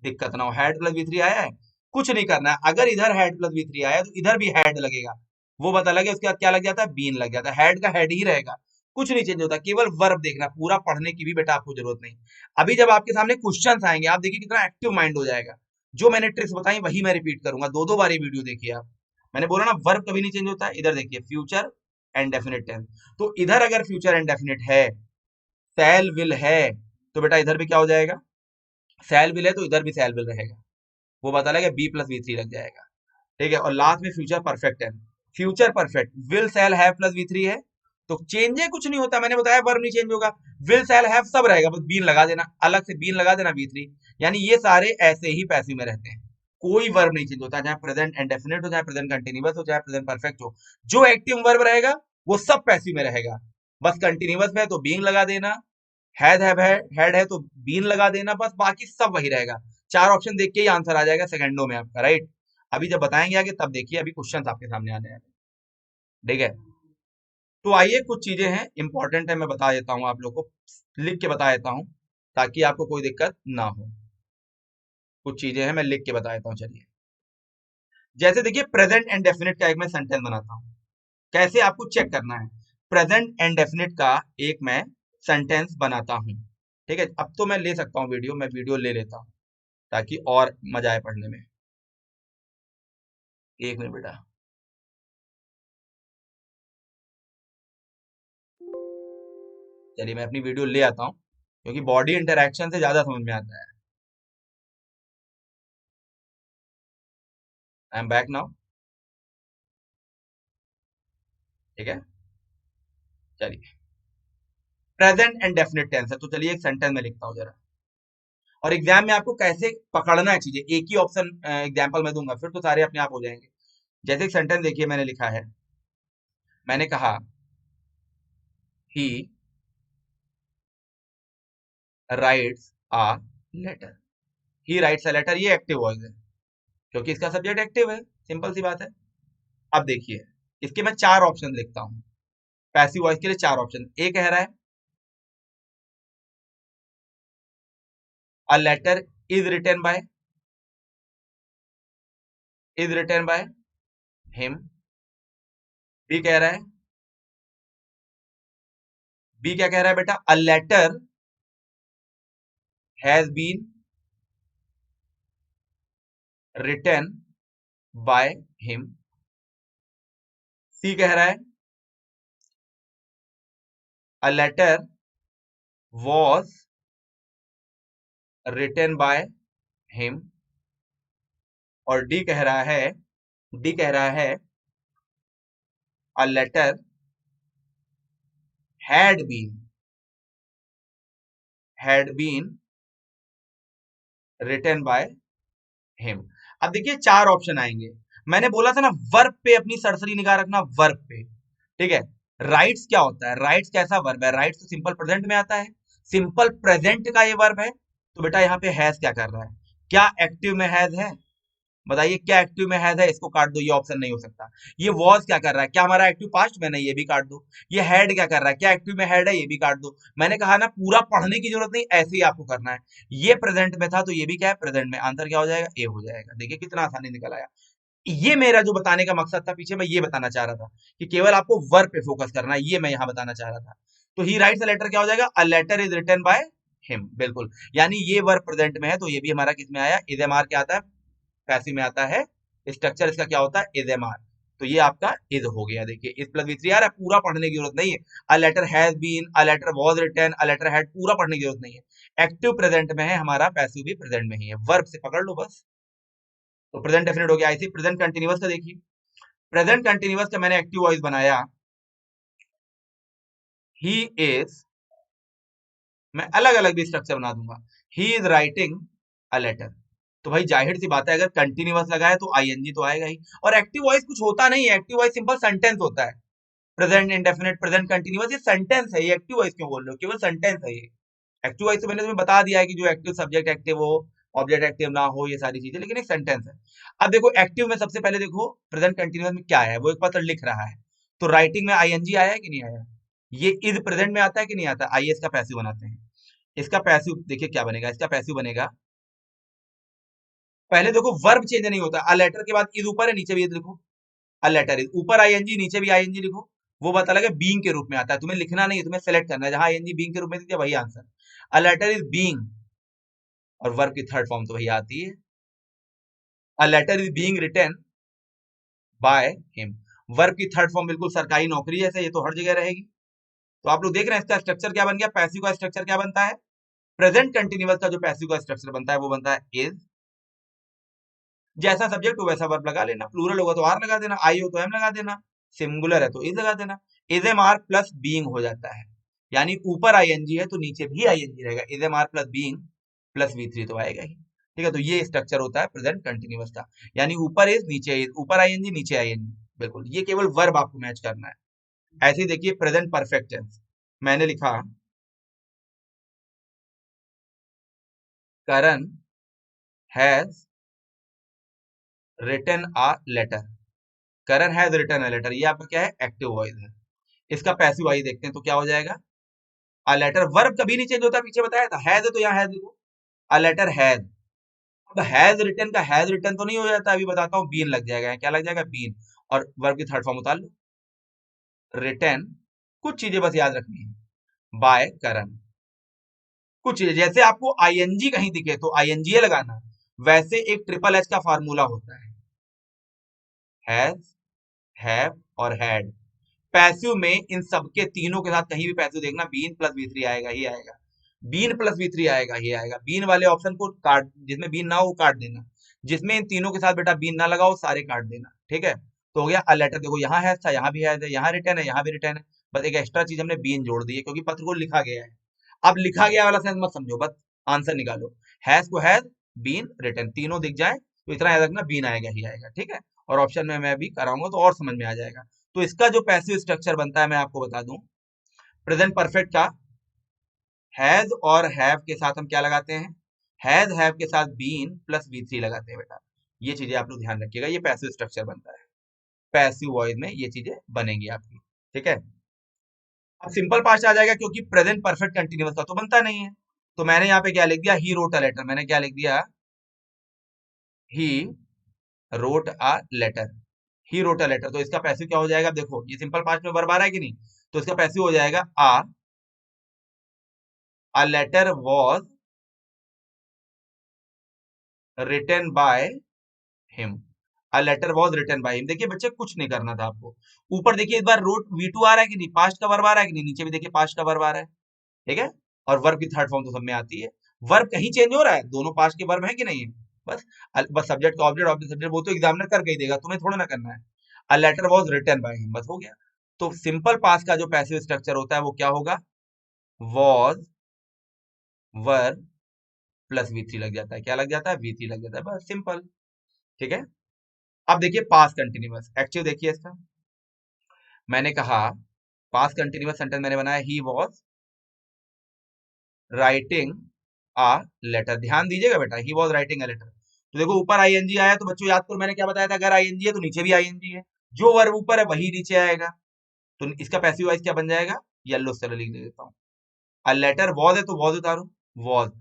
Speaker 1: दिक्कत ना हो। हैड प्लस V3 आया है, कुछ नहीं करना है। अगर इधर हैड प्लस V3 आया है तो इधर भी हैड लगेगा, वो पता लगे, उसके बाद क्या लग जाता है? बीन लग जाता है। हैड का हैड ही रहेगा, कुछ नहीं चेंज होता, केवल वर्ब देखना, पूरा पढ़ने की भी बेटा आपको जरूरत नहीं। अभी जब आपके सामने क्वेश्चंस आएंगे आप देखिए कितना एक्टिव माइंड हो जाएगा। जो मैंने ट्रिक्स बताई वही मैं रिपीट करूंगा, दो दो बार ये वीडियो देखिए आप। मैंने बोला ना वर्ब कभी नहीं चेंज होता है। इधर देखिए फ्यूचर एंड डेफिनेट टेंस, तो इधर अगर फ्यूचर एंड डेफिनेट है, सैल विल है, तो बेटा इधर भी क्या हो जाएगा? सैल विल है तो इधर भी सैल विल रहेगा, वो बता लगे बी प्लस V3 लग जाएगा। ठीक है, और लास्ट में फ्यूचर परफेक्ट है। Future perfect will shall have plus V3 है, तो चेंजे कुछ नहीं होता। मैंने बताया वर्ब नहीं चेंज होगा, विल सैल हैव सब रहेगा, बस बीन लगा देना, अलग से बीन लगा देना V3। यानी ये सारे ऐसे ही पैसिव में रहते हैं, कोई वर्ब नहीं चेंज होता, चाहे प्रेजेंट इंडेफिनिट हो, चाहे प्रेजेंट कंटिन्यूअस हो, चाहे प्रेजेंट परफेक्ट हो। जो एक्टिव वर्ब रहेगा वो सब पैसिव में रहेगा, बस कंटिन्यूअस में है तो बीइंग लगा देना, हैड है, हेड है तो बीन लगा देना, बस बाकी सब वही रहेगा। चार ऑप्शन देख के ही आंसर आ जाएगा सेकंडों में आपका, राइट। अभी जब बताएंगे आगे तब देखिए, अभी क्वेश्चंस आपके सामने आने हैं। ठीक है, तो आइए कुछ चीजें हैं इंपॉर्टेंट है, मैं बता देता हूँ आप लोग को, लिख के बता देता हूँ ताकि आपको कोई दिक्कत ना हो। कुछ चीजें हैं मैं लिख के बता देता हूँ, चलिए। जैसे देखिए प्रेजेंट एंड डेफिनेट का एक मैं सेंटेंस बनाता हूँ, कैसे आपको चेक करना है। प्रेजेंट एंड डेफिनेट का एक मैं सेंटेंस बनाता हूँ। ठीक है, अब तो मैं ले सकता हूँ वीडियो, मैं वीडियो ले लेता हूँ ताकि और मजा आए पढ़ने में। एक मिनट बेटा, चलिए मैं अपनी वीडियो ले आता हूँ क्योंकि बॉडी इंटरैक्शन से ज्यादा समझ में आता है। I am back now. ठीक है, चलिए प्रेजेंट एंड डेफिनेट टेंस है, तो चलिए एक सेंटेंस में लिखता हूँ जरा, और एग्जाम में आपको कैसे पकड़ना है चीजें, एक ही ऑप्शन एग्जाम्पल में दूंगा फिर तो सारे अपने आप हो जाएंगे। जैसे एक सेंटेंस देखिए मैंने लिखा है, मैंने कहा he writes a letter. He writes a letter, ये एक्टिव वॉइस है क्योंकि इसका सब्जेक्ट एक्टिव है, सिंपल सी बात है। अब देखिए इसके मैं चार ऑप्शन लिखता हूँ, पैसिव वॉइस के लिए चार ऑप्शन। ए कह रहा है a letter is written by him. B कह रहा है, बी क्या कह रहा है बेटा, a letter has been written by him. C कह रहा है a letter was written by him. और डी कह रहा है a letter had been written by him. अब देखिए चार ऑप्शन आएंगे। मैंने बोला था ना वर्ब पे अपनी सरसरी निगाह रखना, वर्ब पे। ठीक है, राइट्स क्या होता है, राइट्स कैसा वर्ब है, राइट्स तो सिंपल प्रेजेंट में आता है, सिंपल प्रेजेंट का ये वर्ब है। तो बेटा यहाँ पे हैज क्या कर रहा है, क्या एक्टिव में हैज है, बताइए क्या एक्टिव में हैज है, इसको काट दो, ये ऑप्शन नहीं हो सकता। ये वॉज क्या कर रहा है, क्या हमारा एक्टिव पास्ट में नहीं, ये भी काट दो। ये हैड क्या कर रहा है, क्या एक्टिव में हैड है, ये भी काट दो। मैंने कहा ना पूरा पढ़ने की जरूरत नहीं, ऐसे ही आपको करना है। ये प्रेजेंट में था तो ये भी क्या है, प्रेजेंट में, आंसर क्या हो जाएगा, ए हो जाएगा। देखिए कितना आसानी निकल आया। ये मेरा जो बताने का मकसद था पीछे, मैं ये बताना चाह रहा था कि केवल आपको वर्ब पे फोकस करना है, ये मैं यहाँ बताना चाह रहा था। तो ही राइट्स अ लेटर क्या हो जाएगा, a letter is written by him, बिल्कुल। यानी ये वर्ब प्रेजेंट में है तो ये भी हमारा किस में आया, इज एम आर क्या आता है, पैसिव में आता है। स्ट्रक्चर इसका क्या होता है, इज एम आर। तो ये आपका इज हो गया। देखिए इज प्लस वी थ्री आ रहा है, पूरा पढ़ने की जरूरत नहीं है। A letter has been, a letter was written, a letter had, पूरा पढ़ने की जरूरत नहीं है। एक्टिव प्रेजेंट में है हमारा, पैसिव भी प्रेजेंट में ही है, वर्ब से पकड़ लो बस। तो प्रेजेंट डेफिनेट हो गया। ऐसे प्रेजेंट कंटिन्यूअस का देखिए, प्रेजेंट कंटिन्यूअस का मैंने एक्टिव वॉइस बनाया, ही इज, मैं अलग अलग भी स्ट्रक्चर बना दूंगा, he is writing a letter. तो भाई जाहिर सी बात है अगर कंटिन्यूअस लगा है तो आईएनजी तो आएगा ही। और एक्टिव वॉइस कुछ होता नहीं है, एक्टिव वॉइस सिंपल सेंटेंस होता है। प्रेजेंट इंडेफिनिट, प्रेजेंट कंटिन्यूअस, ये सेंटेंस है, ये एक्टिव वॉइस क्यों बोल रहे हो, केवल सेंटेंस है ये। एक्टिव वॉइस तो मैंने तुम्हें बता दिया है कि जो एक्टिव सब्जेक्ट एक्टिव हो, ऑब्जेक्ट एक्टिव ना हो, ये सारी चीजें, लेकिन एक सेंटेंस है। अब देखो एक्टिव में सबसे पहले देखो प्रेजेंट कंटिन्यूअस में क्या है, वो एक पत्र लिख रहा है। तो राइटिंग में आईएनजी आया है कि नहीं आया, ये इज प्रेजेंट में आता है कि नहीं आता। आइए इसका पैसिव बनाते हैं। इसका पैसिव देखिए क्या बनेगा, इसका पैसिव बनेगा, पहले देखो वर्ब चेंज नहीं होता, अ लेटर के बाद इज ऊपर है, नीचे भी इज लिखो। अ लेटर इज ऊपर आईएनजी, नीचे भी आईएनजी लिखो। वो पता लगे बीइंग के रूप में आता है, तुम्हें लिखना नहीं है, तुम्हें सेलेक्ट करना है, जहां आईएनजी बीइंग के रूप में दिया वही answer. A letter is being, और वर्ब की थर्ड फॉर्म तो वही आती है, a letter is being written by him. Verb की थर्ड फॉर्म बिल्कुल सरकारी नौकरी जैसे, ये तो हर जगह रहेगी। तो आप लोग देख रहे हैं इसका स्ट्रक्चर क्या बन गया, पैसिव का स्ट्रक्चर क्या बनता है, प्रेजेंट कंटिन्यूअस का जो पैसिव का स्ट्रक्चर बनता है वो बनता है इज, जैसा सब्जेक्ट हो वैसा वर्ब लगा लेना, प्लूरल होगा तो आर लगा देना, आई हो तो एम लगा देना, सिंगुलर है तो इज लगा देना। Is am are plus being हो जाता है, यानी ऊपर आईएनजी है तो नीचे भी आईएनजी रहेगा, is am are plus being plus V three तो आएगा ही। ठीक है, तो ये स्ट्रक्चर होता है प्रेजेंट कंटिन्यूअस का, यानी ऊपर इज नीचे इज, ऊपर आईएनजी नीचे आईएनजी, बिल्कुल। ये केवल वर्ब आपको मैच करना है। ऐसे ही देखिए प्रेजेंट परफेक्ट टेंस, मैंने लिखा Karan has written a letter, Karan has written a letter, ये आपका क्या है, एक्टिव वॉइस है। इसका पैसिव वॉइस देखते हैं तो क्या हो जाएगा, अ लेटर, वर्ब कभी नहीं चेंज होता, पीछे बताया था, हैज है तो यहाँ हैज लिखो, अ लेटर हैज। अब हैज रिटन का हैज रिटन तो नहीं हो जाता, अभी बताता हूँ, बीन लग जाएगा, क्या लग जाएगा, बीन। और वर्ब की थर्ड फॉर्म उतार लो, रिटन। कुछ चीजें बस याद रखनी है, बाय करण। कुछ चीजें जैसे आपको आईएनजी कहीं दिखे तो आईएनजी लगाना, वैसे एक ट्रिपल एच का फार्मूला होता है, हैज, हैव और हैड। पैसिव में इन सबके तीनों के साथ कहीं भी पैसिव देखना, बीन प्लस बी थ्री आएगा ही आएगा, बीन प्लस बी थ्री आएगा ही आएगा। बीन वाले ऑप्शन को काट, जिसमें बीन ना हो वो काट देना, जिसमें इन तीनों के साथ बेटा बीन ना लगाओ सारे काट देना। ठीक है, तो हो गया अ लेटर, देखो यहाँ है था, यहाँ भी है, यहाँ रिटर्न है, यहाँ भी रिटर्न है, बस एक एक्स्ट्रा चीज हमने बीन जोड़ दी है क्योंकि पत्र को लिखा गया है। अब लिखा गया वाला सेंस मत समझो, बस आंसर निकालो। हैज को हैज, बीन, रिटर्न, तीनों दिख जाए तो इतना याद रखना, बीन आएगा ही आएगा। ठीक है, और ऑप्शन में मैं भी कराऊंगा तो और समझ में आ जाएगा। तो इसका जो पैसिव स्ट्रक्चर बनता है मैं आपको बता दूं, प्रेजेंट परफेक्ट का हैज और हैव के साथ हम क्या लगाते हैं, हैज हैव के साथ बीन प्लस वी थ्री लगाते हैं बेटा। ये चीजें आप लोग ध्यान रखिएगा, ये पैसिव स्ट्रक्चर बनता है, पैसिव वॉइस में ये चीजें बनेंगी आपकी। ठीक है, अब सिंपल पास्ट आ जाएगा क्योंकि प्रेजेंट परफेक्ट कंटिन्यूअस का तो बनता नहीं है। तो मैंने यहाँ पे क्या लिख दिया, ही रोट अ लेटर। मैंने क्या लिख दिया, he wrote a letter. He wrote a letter, तो इसका पैसिव क्या हो जाएगा, देखो ये सिंपल पास्ट में वर्ब आ रहा है कि नहीं, तो इसका पैसिव हो जाएगा a letter was written by him. A letter was written by him. देखिए बच्चे कुछ नहीं करना था आपको। ऊपर देखिए इस बार रोट V2 आ रहा है कि नहीं, पास्ट का वर्ब आ रहा है कि नहीं, नीचे भी देखिए पास्ट का वर्ब आ रहा है, ठीक है। और वर्ब की थर्ड फॉर्म तो सब में आती है। वर्ब कहीं चेंज हो रहा है, दोनों पास्ट के वर्ब है कि नहीं है, बस। बस सब्जेक्ट का ऑब्जेक्ट, ऑब्जेक्ट सब्जेक्ट, वो तो एग्जामिनर करके ही देगा, तुम्हें थोड़ा ना करना है। A letter was written by him, बस हो गया। तो सिंपल पास्ट का जो पैसिव स्ट्रक्चर होता है वो क्या होगा, वॉज वर्ब प्लस V3 लग जाता है। क्या लग जाता है, V3 लग जाता है, बस सिंपल, ठीक है। अब देखिए पास्ट कंटिन्यूअस एक्टिव, देखिए इसका मैंने कहा पास्ट कंटिन्यूअस सेंटेंस मैंने बनाया, he was writing a letter. ध्यान दीजिएगा बेटा, he was writing a letter. तो देखो ऊपर आईएनजी आया, तो बच्चों याद करो मैंने क्या बताया था, अगर आईएनजी है तो नीचे भी आईएनजी है, जो वर्ब ऊपर है वही नीचे आएगा। तो इसका पैसिव वॉइस क्या बन जाएगा, येलो से लिख देता हूँ। अ लेटर वॉज है तो वॉज उतारो, वॉज।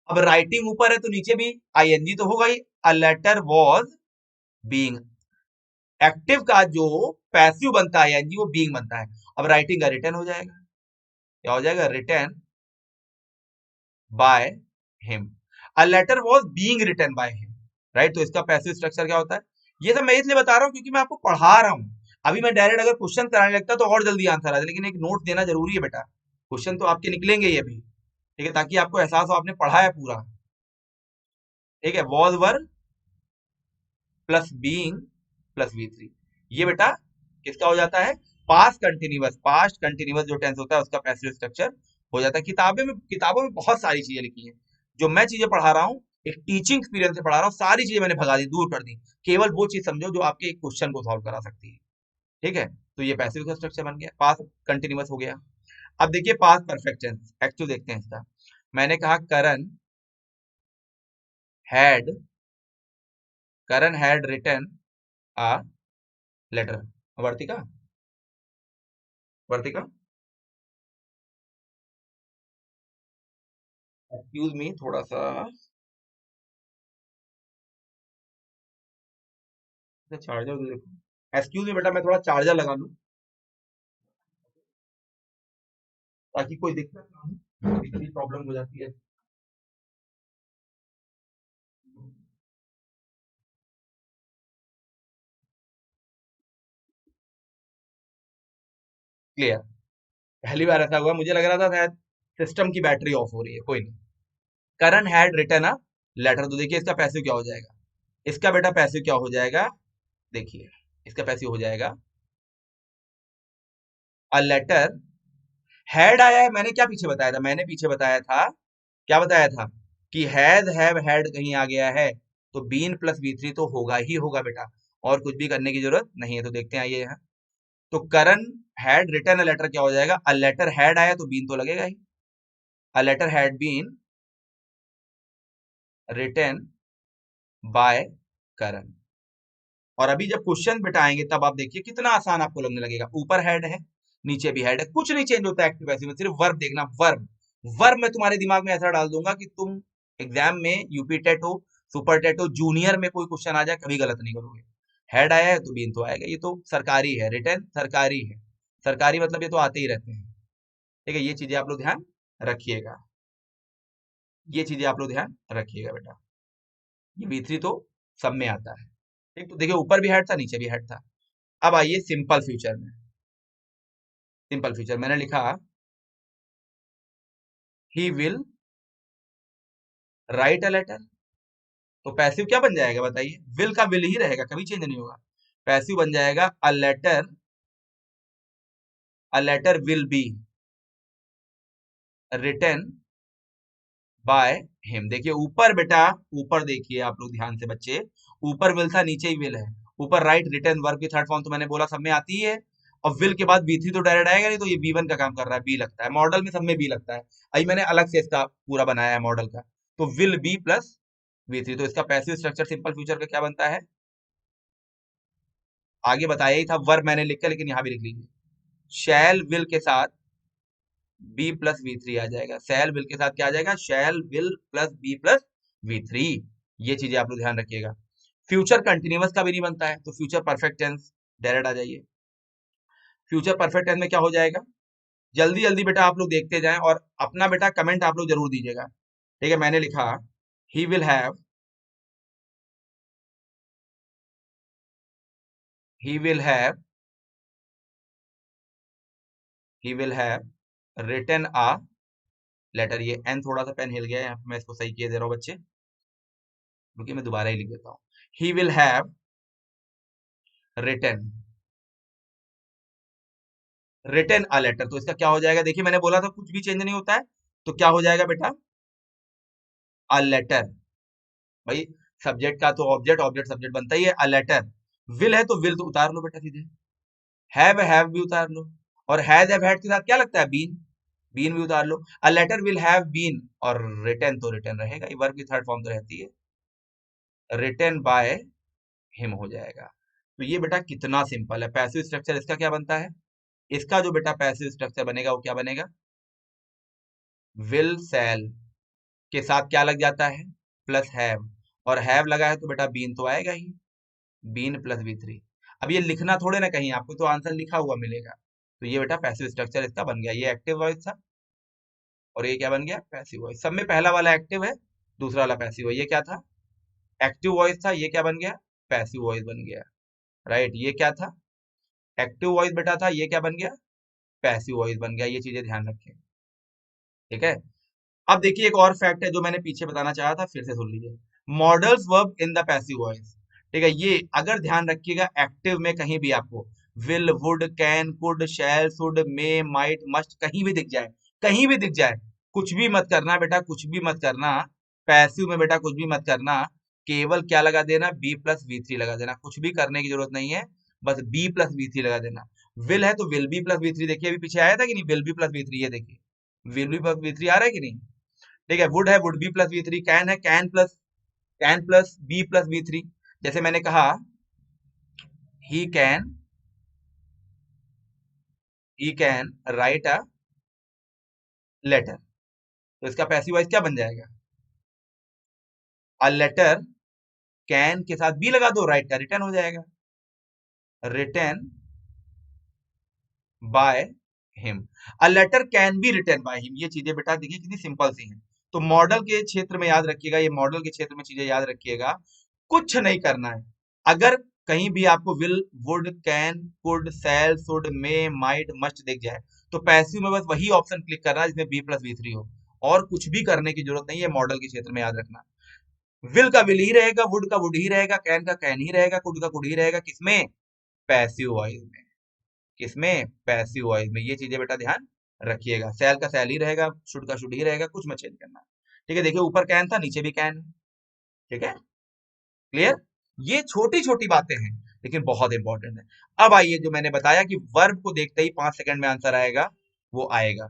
Speaker 1: अब राइटिंग ऊपर है तो नीचे भी आईएनजी तो होगा ही। A letter was being. Active का जो पैसिव बनता है आईएनजी, वो बीइंग बनता है। अब राइटिंग का रिटर्न हो जाएगा, क्या हो जाएगा, written by him. A letter was being written by him, right. तो इसका पैसिव स्ट्रक्चर क्या होता है, ये सब मैं इसलिए बता रहा हूँ क्योंकि मैं आपको पढ़ा रहा हूँ। अभी मैं डायरेक्ट अगर क्वेश्चन कराने लगता तो और जल्दी आंसर आ जाए, लेकिन एक नोट देना जरूरी है बेटा। क्वेश्चन तो आपके निकलेंगे ही अभी, ठीक है, ताकि आपको एहसास हो आपने पढ़ा है पूरा, ठीक है। Was were plus being plus V3, ये बेटा किसका हो जाता है, पास्ट कंटिन्यूअस। पास्ट कंटिन्यूअस जो टेंस होता है उसका पैसिव स्ट्रक्चर हो जाता है। किताबों में बहुत सारी चीजें लिखी हैं, जो मैं चीजें पढ़ा रहा हूँ एक टीचिंग एक्सपीरियंस से पढ़ा रहा हूँ, सारी चीजें मैंने भगा दी, दूर कर दी। केवल वो चीज समझो जो आपके एक क्वेश्चन को सॉल्व करा सकती है, ठीक है। तो ये पैसिव का स्ट्रक्चर बन गया, पास्ट कंटिन्यूअस हो गया। अब देखिए पास्ट परफेक्ट टेंस एक्चुअल देखते हैं इसका। मैंने कहा had Karan had written a letter. Vartika, Vartika, excuse me थोड़ा सा, चार्जर तो देखो। एक्सक्यूज मी बेटा, मैं थोड़ा चार्जर लगा लूं ताकि कोई दिक्कत ना हो, इतनी प्रॉब्लम हो जाती है। क्लियर। पहली बार ऐसा हुआ, मुझे लग रहा था शायद सिस्टम की बैटरी ऑफ हो रही है, कोई नहीं। करण हैड रिटन अ लेटर, तो देखिए इसका पैसिव क्या हो जाएगा, इसका बेटा पैसिव क्या हो जाएगा, देखिए इसका पैसिव हो जाएगा अ लेटर। हैड आया है, मैंने क्या पीछे बताया था, मैंने पीछे बताया था, क्या बताया था कि हैज हैव हैड कहीं आ गया है तो बीन प्लस V3 तो होगा ही होगा बेटा, और कुछ भी करने की जरूरत नहीं है। तो देखते हैं आइए यहाँ। तो करण हैड रिटन अ लेटर क्या हो जाएगा, अ लेटर हैड आया तो बीन तो लगेगा ही। A letter had been written by Karan. और अभी जब क्वेश्चन बिठाएंगे तब आप देखिए कितना आसान आपको लगने लगेगा। ऊपर हेड है, नीचे भी हेड है, कुछ नहीं चेंज होता है एक्टिव पैसिव में, सिर्फ वर्ब देखना, वर्ब। वर्ब मैं तुम्हारे दिमाग में ऐसा डाल दूंगा कि तुम एग्जाम में यूपी टेट हो, सुपर टेट हो, जूनियर में कोई क्वेश्चन आ जाए कभी गलत नहीं करोगे। हेड आया है तो बीन तो आएगा, ये तो सरकारी है, रिटर्न सरकारी है। सरकारी मतलब ये तो आते ही रहते हैं, ठीक है। ये चीजें आप लोग ध्यान रखिएगा, ये चीजें आप लोग ध्यान रखिएगा बेटा। ये V3 तो सब में आता है, ठीक। तो देखिए ऊपर भी हेड था, नीचे भी हेड था। अब आइए सिंपल फ्यूचर में। सिंपल फ्यूचर मैंने लिखा he will write a letter, तो पैसिव क्या बन जाएगा बताइए, विल का विल ही रहेगा, कभी चेंज नहीं होगा। पैसिव बन जाएगा a letter will be written by him. देखिए ऊपर बेटा, ऊपर देखिए आप लोग ध्यान से बच्चे, ऊपर विल था नीचे ही विल है। ऊपर राइट रिटर्न वर्ब की थर्ड फॉर्म तो मैंने बोला सब में आती है, और विल के बाद V3 तो डायरेक्ट आएगा नहीं, तो ये V1 का काम कर रहा है, बी लगता है, मॉडल में सब में बी लगता है। अभी मैंने अलग से इसका पूरा बनाया है मॉडल का। तो विल बी प्लस V3, तो इसका पैसिव स्ट्रक्चर सिंपल फ्यूचर का क्या बनता है, आगे बताया ही था, वर्ब मैंने लिखा लेकिन यहाँ भी लिख लीजिए। शैल विल के साथ बी प्लस वी थ्री आ जाएगा। शैल विल के साथ क्या आ जाएगा, shall will plus be plus V three. ये चीजें आप लोग ध्यान रखिएगा। फ्यूचर कंटिन्यूअस का भी नहीं बनता है, तो फ्यूचर परफेक्ट टेंस डायरेक्ट आ जाइए। फ्यूचर परफेक्ट टेंस में क्या हो जाएगा, जल्दी जल्दी बेटा आप लोग देखते जाएं और अपना बेटा कमेंट आप लोग जरूर दीजिएगा। ठीक है, मैंने लिखा he will have, he will have he will have written a letter। ये एन थोड़ा सा पेन हिल गया है, यहाँ पे मैं इसको सही किए दे रहा हूँ बच्चे, क्योंकि मैं दोबारा ही लिख देता हूँ। he will have written written a letter, तो इसका क्या हो जाएगा, देखिए मैंने बोला था कुछ भी चेंज नहीं होता है, तो क्या हो जाएगा बेटा, a letter। भाई सब्जेक्ट का तो ऑब्जेक्ट, ऑब्जेक्ट सब्जेक्ट बनता ही है। a letter will है तो will तो उतार लो बेटा सीधे, have भी उतार लो, और हैज हैव हैड के साथ क्या लगता है, बीन, बीन भी उतार लो। A letter will have been, और रिटन तो रिटन रहेगा, ये वर्ब की थर्ड फॉर्म तो रहती है, रिटन बाय हिम हो जाएगा। तो ये बेटा कितना सिंपल है। पैसिव स्ट्रक्चर इसका क्या बनता है, इसका जो बेटा पैसिव स्ट्रक्चर बनेगा वो क्या बनेगा, विल शैल के साथ क्या लग जाता है, प्लस हैव, और हैव लगा है तो बेटा बीन तो आएगा ही, बीन प्लस बी थ्री। अब ये लिखना थोड़े ना कहीं, आपको तो आंसर लिखा हुआ मिलेगा। तो ये बेटा पैसिव स्ट्रक्चर इसका बन गया। ये एक्टिव वॉइस था और ये क्या बन गया, पैसिव वॉइस। सब में पहला वाला एक्टिव है, दूसरा वाला पैसिव है। ये क्या था, एक्टिव वॉइस था, ये क्या बन गया, पैसिव वॉइस बन गया। राइट, ये क्या था, एक्टिव वॉइस बेटा था, ये क्या बन गया, पैसिव वॉइस बन गया। ये चीजें ध्यान रखें, ठीक है। अब देखिए एक और फैक्ट है जो मैंने पीछे बताना चाहा था, फिर से सुन लीजिए। Models verb in the passive voice, ठीक है, ये अगर ध्यान रखिएगा एक्टिव में कहीं भी आपको will, would, can, could, shall, should, may, might, must कहीं भी दिख जाए, कहीं भी दिख जाए, कुछ भी मत करना बेटा, कुछ भी मत करना। पैसिव में बेटा कुछ भी मत करना, केवल क्या लगा देना, बी प्लस वी थ्री लगा देना, कुछ भी करने की जरूरत नहीं है, बस बी प्लस वी थ्री लगा देना। विल है तो will be plus V three, देखिए अभी पीछे आया था कि नहीं, will be plus V three, ये देखिए will be plus V three आ रहा है कि नहीं। ठीक है, वुड है would be plus V three, can है can plus be plus V three. जैसे मैंने कहा he can write a letter, तो इसका पैसिव वॉइस क्या बन जाएगा, अ लेटर कैन के साथ बी लगा दो, राइट का रिटर्न हो जाएगा, written by him. A letter can be written by him. ये चीजें बेटा देखिए कितनी सिंपल सी हैं। तो मॉडल के क्षेत्र में याद रखिएगा, ये मॉडल के क्षेत्र में चीजें याद रखिएगा, कुछ नहीं करना है। अगर कहीं भी आपको will, would, can, could, shall, should, may, might, must दिख जाए, तो पैसिव में बस वही ऑप्शन क्लिक करना है जिसमें बी प्लस बी थ्री हो, और कुछ भी करने की जरूरत नहीं है। मॉडल के क्षेत्र में याद रखना, विल का विल ही रहेगा, वुड का वुड ही रहेगा, कैन का कैन ही रहेगा, कुड का कुड ही रहेगा, किसमें, पैसिव वॉइस में, किसमें, पैसिव वॉइस में। ये चीजें बेटा ध्यान रखिएगा, सेल का सेल ही रहेगा, शुड का शुड ही रहेगा, कुछ मत चेंज करना। ठीक है, देखिए ऊपर कैन था, नीचे भी कैन है। ठीक है, क्लियर। ये छोटी छोटी बातें हैं लेकिन बहुत इंपॉर्टेंट है। अब आइए, जो मैंने बताया कि वर्ब को देखते ही 5 सेकंड में आंसर आएगा, वो आएगा।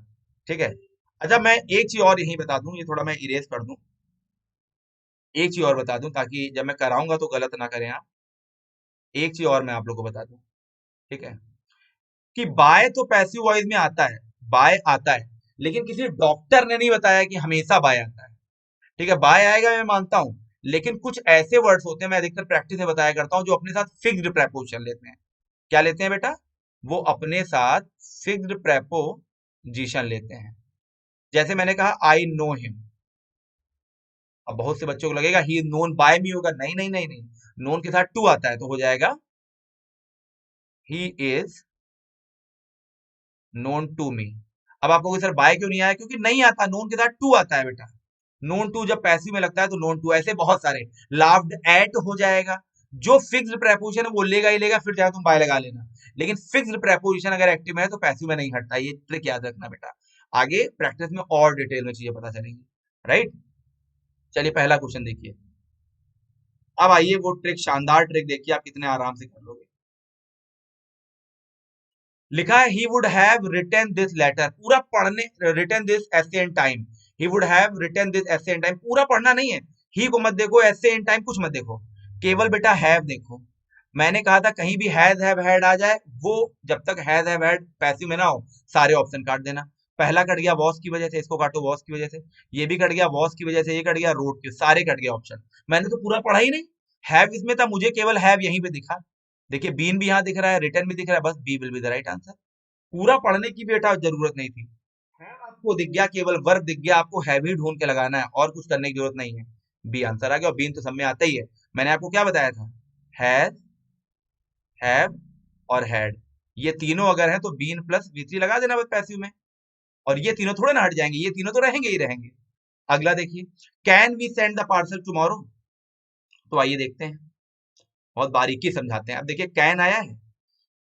Speaker 1: ठीक है, अच्छा मैं एक चीज और यही बता दूं, ये थोड़ा मैं इरेज कर दूं, एक चीज और बता दूं ताकि जब मैं कराऊंगा तो गलत ना करें आप। एक चीज और मैं आप लोग को बता दूं, ठीक है, कि बाय तो पैसिव वॉइस में आता है, बाय आता है, लेकिन किसी डॉक्टर ने नहीं बताया कि हमेशा बाय आता है। ठीक है, बाय आएगा मैं मानता हूं, लेकिन कुछ ऐसे वर्ड्स होते हैं, मैं अधिकतर प्रैक्टिस में बताया करता हूं, जो अपने साथ फिक्स्ड प्रेपोजिशन लेते हैं। क्या लेते हैं बेटा, वो अपने साथ फिक्स्ड प्रेपोजिशन लेते हैं। जैसे मैंने कहा आई नो हिम, अब बहुत से बच्चों को लगेगा ही नोन बाय मी होगा, नहीं नहीं नहीं नहीं, नोन के साथ टू आता है तो हो जाएगा he is known to me. अब आपको सर बाय क्यों नहीं आया, क्योंकि नहीं आता, नोन के साथ टू आता है बेटा। नोन टू जब पैसिव में लगता है तो नोन टू, ऐसे बहुत सारे, लाफ्ड एट हो जाएगा। जो फिक्स्ड प्रेपोजिशन है वो लेगा ही लेगा, फिर चाहे तुम बाय लगा लेना, लेकिन फिक्स्ड प्रेपोजिशन अगर एक्टिव में है तो पैसिव में नहीं हटता। ये ट्रिक याद रखना बेटा, आगे प्रैक्टिस में और डिटेल में चीजें पता चलेंगी। राइट, चलिए पहला क्वेश्चन देखिए। अब आइए वो ट्रिक, शानदार ट्रिक देखिए, आप कितने आराम से कर लोगे। लिखा है he would have written this letter, पूरा पढ़ने, written this essay in time, he would have written this essay in time, पूरा पढ़ना नहीं है। ही को मत देखो, एसे इन टाइम कुछ मत देखो, केवल बेटा हैव देखो। मैंने कहा था कहीं भी हैज हैव हैड आ जाए, वो जब तक हैज हैव हैड पैसिव में ना हो, सारे ऑप्शन काट देना। पहला कट गया वॉस की वजह से, इसको काटो वॉस की वजह से, ये भी कट गया वॉस की वजह से, ये कट गया रोड के, सारे कट गए ऑप्शन। मैंने तो पूरा पढ़ा ही नहीं, हैव इसमें था, मुझे केवल हैव यहीं पे दिखा। देखिए बीन भी यहाँ दिख रहा है, रिटर्न भी दिख रहा है, बस B will be the right answer. पूरा पढ़ने की बेटा जरूरत नहीं थी। हैव आपको दिख गया, केवल वर्ब दिख गया, आपको हैव ही ढूंढ के लगाना है और कुछ करने की जरूरत नहीं है। बी आंसर आ गया, और बीन तो सब में आता ही है। मैंने आपको क्या बताया था, हैज, हैव और हैड, ये तीनों अगर हैं तो बीन प्लस वी थ्री लगा देना बस पैसिव में, और ये तीनों थोड़े ना हट जाएंगे, ये तीनों तो रहेंगे ही रहेंगे। अगला देखिए, can we send the parcel tomorrow, तो आइए देखते हैं, बहुत बारीकी समझाते हैं। अब देखिए कैन आया है,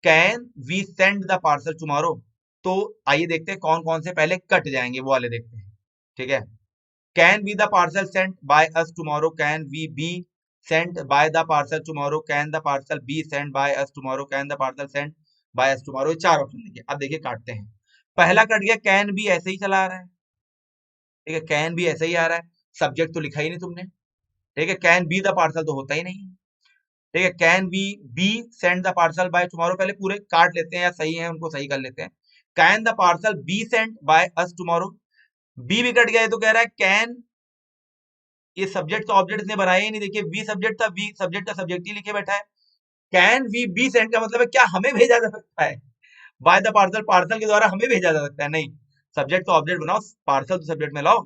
Speaker 1: can we send the parcel tomorrow, तो आइए देखते हैं कौन कौन से पहले कट जाएंगे, वो वाले देखते हैं। ठीक है, can be the parcel sent by us tomorrow, can we be sent by the parcel tomorrow, can the parcel be sent by us tomorrow, can the parcel sent by us tomorrow, चार option देखिए। अब देखिए काटते हैं, पहला cut गया, can be ऐसे ही चला आ रहा है। ठीक है, कैन बी ऐसे ही आ रहा है, सब्जेक्ट तो लिखा ही नहीं तुमने। ठीक है, कैन बी द पार्सल तो होता ही नहीं है। ठीक है, can we be send the parcel by tomorrow, पहले पूरे काट लेते हैं या सही है उनको सही कर लेते हैं। Can the parcel be sent by us tomorrow, B भी कट गया है, तो कह रहा है कैन, ये सब्जेक्ट तो ऑब्जेक्ट इसने बनाया ही नहीं, देखिए वी सब्जेक्ट था, वी सब्जेक्ट का सब्जेक्ट ही लिखे बैठा है। कैन वी बी सेंड का मतलब है क्या हमें भेजा जा सकता है, बाय द पार्सल, पार्सल के द्वारा हमें भेजा जा सकता है, नहीं, सब्जेक्ट तो ऑब्जेक्ट बनाओ, पार्सल तो सब्जेक्ट में लाओ।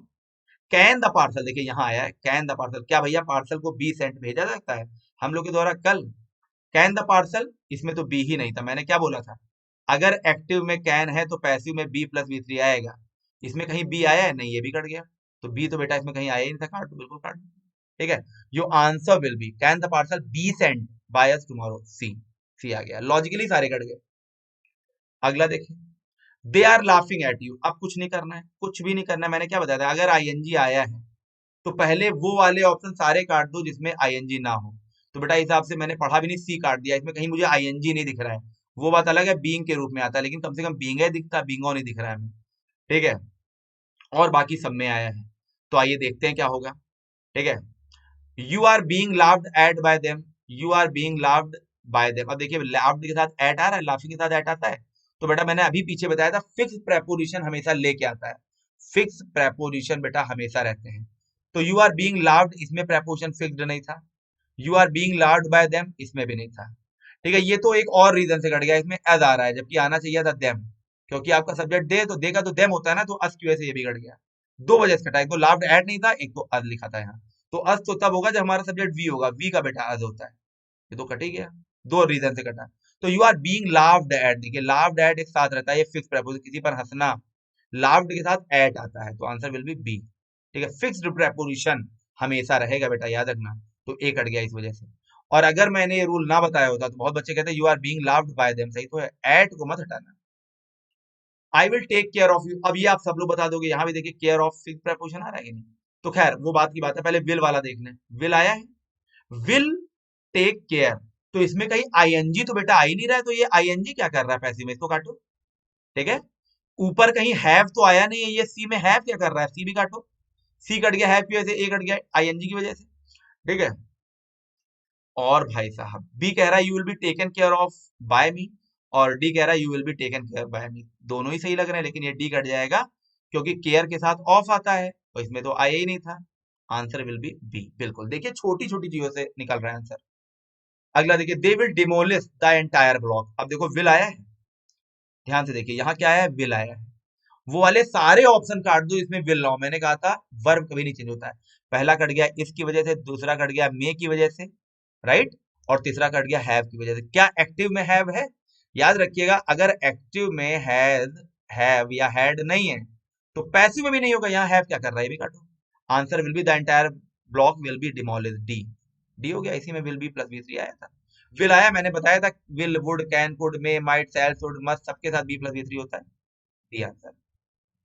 Speaker 1: कैन द पार्सल, देखिए यहाँ आया है कैन द पार्सल, क्या भैया पार्सल को बी सेंट भेजा जा सकता है हम लोग के द्वारा कल, कैन द पार्सल, इसमें तो बी ही नहीं था, मैंने क्या बोला था, अगर एक्टिव में कैन है तो पैसिव में बी प्लस वी थ्री आएगा, इसमें कहीं बी आया है, नहीं, ये भी कट गया, तो बी तो बेटा इसमें कहीं आया ही नहीं था, काट दो, बिल्कुल काट दो। ठीक है, your answer will be can the parcel be sent by us tomorrow, C, C आ गया, लॉजिकली सारे कट गए। अगला देखिए, they are laughing at you, अब कुछ नहीं करना है, कुछ भी नहीं करना है, मैंने क्या बताया था, अगर आईएनजी आया है तो पहले वो वाले ऑप्शन सारे काट दो जिसमें आईएनजी ना हो। तो बेटा इस हिसाब से मैंने पढ़ा भी नहीं, सी काट दिया, इसमें कहीं मुझे आईएनजी नहीं दिख रहा है, वो बात अलग है, बीइंग के रूप में आता है, लेकिन कम से कम बीइंग है दिखता, बीइंगो नहीं दिख रहा है हमें। ठीक है, और बाकी सब में आया है, तो आइए देखते हैं क्या होगा। ठीक है, you are being laughed at by them, you are being laughed by them, अब देखिए लाफ्ड के साथ एट आ रहा है, लाफिंग के साथ एट आता है, तो बेटा मैंने अभी पीछे बताया था फिक्स प्रेपोजिशन हमेशा लेके आता है, फिक्स प्रेपोजिशन बेटा हमेशा रहते हैं। तो यू आर बीइंग लाफ्ड, इसमें प्रेपोजिशन फिक्स्ड नहीं था, you are being laughed by them, इसमें भी नहीं था। ठीक है, ये तो एक और रीजन से कट गया, इसमें एज आ रहा है जबकि आना चाहिए था देम, क्योंकि आपका सब्जेक्ट दे तो देगा तो देम होता है ना, तो अस की वजह से ये भी कट गया। दो वजह से कटा, एक तो लाफ्ड एड नहीं था, एक तो अज लिखा था यहाँ, तो अस तो तब होगा जब हमारा सब्जेक्ट वी होगा, वी का बेटा अज होता है, ये तो कट ही गया, दो रीजन से कटा। तो you are being laughed at, देखिए लाफ्ड एट एक साथ रहता है, ये फिक्स प्रेपोजिशन, किसी पर हंसना, लाफ्ड के साथ एट आता है, तो आंसर विल बी बी। ठीक है, फिक्स्ड प्रेपोजिशन हमेशा रहेगा बेटा, याद रखना, तो ए कट गया इस वजह से। और अगर मैंने ये रूल ना बताया होता तो बहुत बच्चे कहते हैं you are being loved by them, सही तो है, एट को मत हटाना। I will take care of you, अब ये आप सब लोग बता दोगे, यहाँ भी देखिए केयर ऑफ फिक्स प्रेपोजिशन आ रहा है कि नहीं, तो खैर वो बात की बात है, पहले विल वाला देख लें, विल आया है, विल टेक केयर, तो इसमें कहीं आईएनजी तो बेटा आ ही नहीं रहा है, तो ये आईएनजी क्या कर रहा है पैसिव में, इसको काटो। ठीक है, ऊपर कहीं हैव तो आया नहीं है, ये सी में हैव क्या कर रहा है, सी भी काटो, सी कट गया हैव की वजह से, ए कट गया आईएनजी की वजह से। ठीक है, और भाई साहब बी कह रहा है you will be taken care of by me, और डी कह रहा है you will be taken care by me, दोनों ही सही लग रहे हैं, लेकिन ये डी कट जाएगा क्योंकि केयर के साथ ऑफ आता है, और इसमें तो आया ही नहीं था, आंसर विल बी बी, बिल्कुल, देखिए छोटी छोटी चीजों से निकल रहा है आंसर। अगला देखिए, they will demolish the entire block, अब देखो विल आया है, ध्यान से देखिए यहाँ क्या आया है, विल आया है, वो वाले सारे ऑप्शन काट दो इसमें विल लाओ, मैंने कहा था वर्ब कभी नहीं चेंज होता है, पहला कट गया इसकी वजह से, दूसरा कट गया मे की वजह से, राइट, और तीसरा कट गया हैव की वजह से, क्या एक्टिव में हैव है, याद रखिएगा अगर एक्टिव में हैज, हैव या हैड नहीं है तो पैसिव में भी नहीं होगा, यहाँ हैव क्या कर रहा है, ये भी काटो, answer will be the entire block will be demolish, D, D हो गया, इसी में will be plus V three आया था, विल आया, मैंने बताया था will would can could may might shall should must सबके साथ बी प्लस बी थ्री होता है, डी आंसर।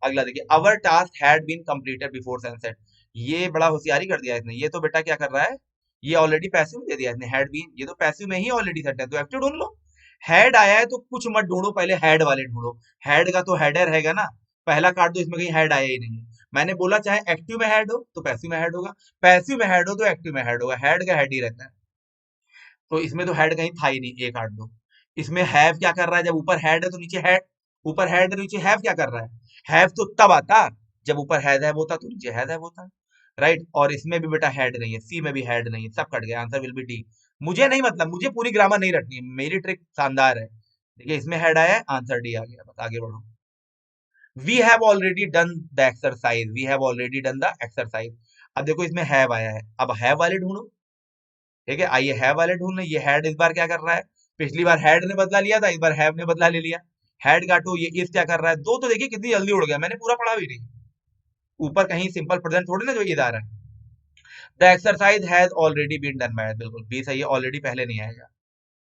Speaker 1: अगला देखिए, our task had been completed before sunset, ये बड़ा होशियारी कर दिया इसने, ये तो बेटा क्या कर रहा है, ये ऑलरेडी पैसिव में दे दिया इसने, हैड बीन, ये तो पैसिव में ही ऑलरेडी सेट है, तो एक्टिव ढूंढ लो, हैड आया है तो कुछ मत ढूंढो, पहले हैड वाले ढूंढो, हैड का तो हेडर रहेगा ना, पहला काट दो, इसमें कहीं हैड आया ही नहीं है, मैंने बोला चाहे एक्टिव में हैड हो तो पैसिव में हैड होगा, पैसिव में हैड हो तो एक्टिव में हैड होगा, हैड का हैड ही रहता है, तो इसमें तो हैड कहीं था ही नहीं, एक काट दो। इसमें हैव क्या कर रहा है, जब ऊपर हैड है तो नीचे हैड, ऊपर हैड नीचे हैव क्या कर रहा है? हैव तो तब आता जब ऊपर हैव होता तो नीचे हैव होता, राइट। और इसमें भी बेटा हैड नहीं है, सी में भी हैड नहीं है, सब कट गया, आंसर विल बी डी। मुझे नहीं मतलब, मुझे पूरी ग्रामर नहीं रटनी है, मेरी ट्रिक शानदार है। देखिए इसमें हेड आया है, आंसर डी आ गया, बस आगे बढ़ो। We have already done the exercise, we have already done the exercise. अब देखो इसमें हैव आया है, अब हैव वाले ढूंढो। ठीक है, आइए हैव वाले ढूंढ लें। ये हैड इस बार क्या कर रहा है? पिछली बार हैड ने बदला लिया था, इस बार हैव ने बदला ले लिया। हैड काटो, ये इस क्या कर रहा है? दो तो देखिए कितनी जल्दी उड़ गया, मैंने पूरा पढ़ा भी नहीं। ऊपर कहीं सिंपल प्रेजेंट थोड़ी ना जो ये आ रहा है। The exercise has already been done by, बिल्कुल बी सही है, ऑलरेडी पहले नहीं आएगा,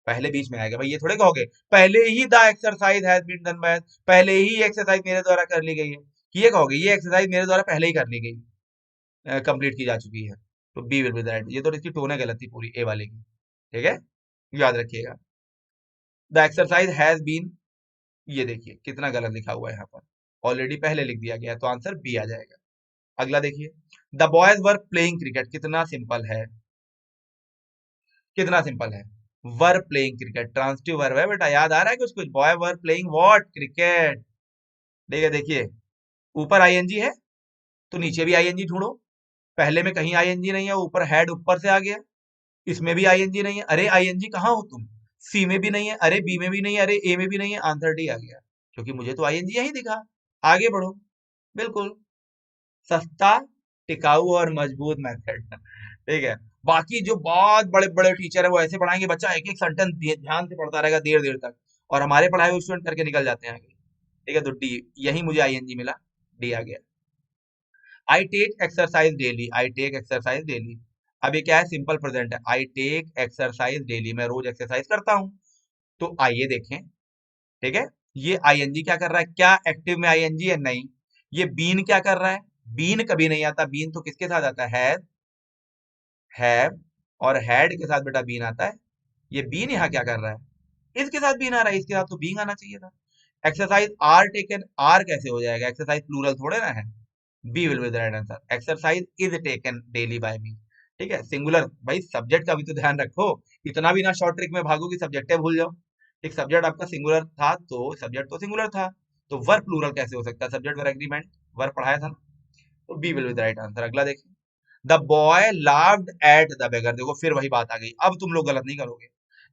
Speaker 1: पहले बीच में आएगा। भाई ये थोड़े कहोगे पहले ही the exercise has been done by, पहले ही एक्सरसाइज मेरे द्वारा कर ली गई है, ये कहोगे ये एक्सरसाइज मेरे द्वारा पहले ही कर ली गई, कंप्लीट की जा चुकी है। तो B will be the right. ये तो इसकी टोन है गलत थी पूरी ए वाले की, ठीक है, याद रखिएगा। द एक्सरसाइज हैज बीन, ये देखिए कितना गलत लिखा हुआ है यहाँ पर, ऑलरेडी पहले लिख दिया गया है, तो आंसर बी आ जाएगा। अगला देखिए, the boys were playing cricket, कितना सिंपल है, कितना सिंपल है। Were playing cricket, transitive verb है बेटा, याद आ रहा है कुछ कुछ? Boy were playing what? Cricket. देखिए देखिए, ऊपर आईएनजी है तो नीचे भी आईएनजी ढूंढो। पहले में कहीं आईएनजी नहीं है, ऊपर हेड ऊपर से आ गया, इसमें भी आईएनजी नहीं है। अरे आईएनजी कहाँ हो तुम? सी में भी नहीं है, अरे बी में भी नहीं है, अरे ए में भी नहीं है, आंसर डी आ गया, क्योंकि मुझे तो आईएनजी यही दिखा। आगे बढ़ो, बिल्कुल सस्ता, टिकाऊ और मजबूत मेथड। ठीक है, बाकी जो बहुत बड़े बड़े टीचर है वो ऐसे पढ़ाएंगे, बच्चा एक एक सेंटेंस ध्यान से पढ़ता रहेगा देर देर तक, और हमारे पढ़ाए हुए स्टूडेंट करके निकल जाते हैं आगे। ठीक है, तो डी, यही मुझे आईएनजी मिला, डी आ गया। I take exercise daily, I take exercise daily. अब ये क्या है? सिंपल प्रेजेंट है, आई टेक एक्सरसाइज डेली, मैं रोज एक्सरसाइज करता हूँ। तो आइए देखें, ठीक है, ये आईएनजी क्या कर रहा है? क्या एक्टिव में आईएनजी है? नहीं। ये बीन क्या कर रहा है? बीन कभी नहीं आता, बीन तो किसके साथ आता है? हैव और हैड के साथ बेटा बीन आता है। ये बीन यहाँ क्या कर रहा है? इसके साथ बीन आ रहा है, इसके साथ तो बीन आना चाहिए था। एक्सरसाइज आर टेकन, आर कैसे हो जाएगा? एक्सरसाइज प्लूरल थोड़े ना है। B will be the right answer. Exercise is taken daily by me. ठीक है, सिंगुलर, भाई सब्जेक्ट का भी तो ध्यान रखो, इतना भी ना शॉर्ट ट्रिक में भागो कि सब्जेक्ट भूल जाओ। एक सब्जेक्ट आपका सिंगुलर था तो सब्जेक्ट तो सिंगुलर था, तो वर्ब प्लूरल कैसे हो सकता है? सब्जेक्ट वर्ब एग्रीमेंट, वर्ब पढ़ाया था ना, तो B will be the right answer. अगला देखिए, the boy laughed at the beggar, देखो फिर वही बात आ गई, अब तुम लोग गलत नहीं करोगे।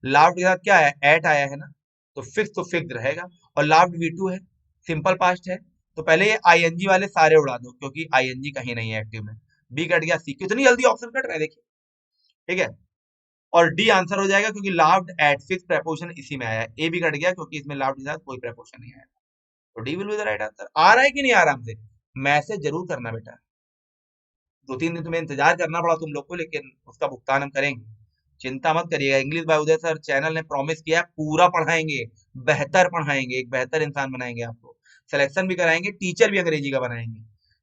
Speaker 1: लाफ्ड के साथ क्या है? एट आया है ना, तो फिक्स तो फिक्स रहेगा, और लाफ्ड V2 है, सिंपल पास्ट है, तो पहले ये आईएनजी वाले सारे उड़ा दो, क्योंकि आईएनजी कहीं नहीं है एक्टिव में। बी कट गया, सी, कितनी जल्दी ऑप्शन कट रहा है देखिए, ठीक है। और डी आंसर हो जाएगा, क्योंकि लाफ्ड एट फिक्स प्रेपोजिशन इसी में आया है। ए भी कट गया, क्योंकि इसमें लाफ्ड के साथ कोई प्रेपोजिशन नहीं आया, तो D will be the right answer. आ रहा है कि नहीं आराम से? मैसेज जरूर करना बेटा, 2-3 दिन तुम्हें इंतजार करना पड़ा तुम लोग को, लेकिन उसका भुगतान हम करेंगे, चिंता मत करिएगा। English by Uday sir channel ने प्रॉमिस किया है, पूरा पढ़ाएंगे, बेहतर पढ़ाएंगे, एक बेहतर इंसान बनाएंगे आपको, सिलेक्शन भी कराएंगे, टीचर भी अंग्रेजी का बनाएंगे।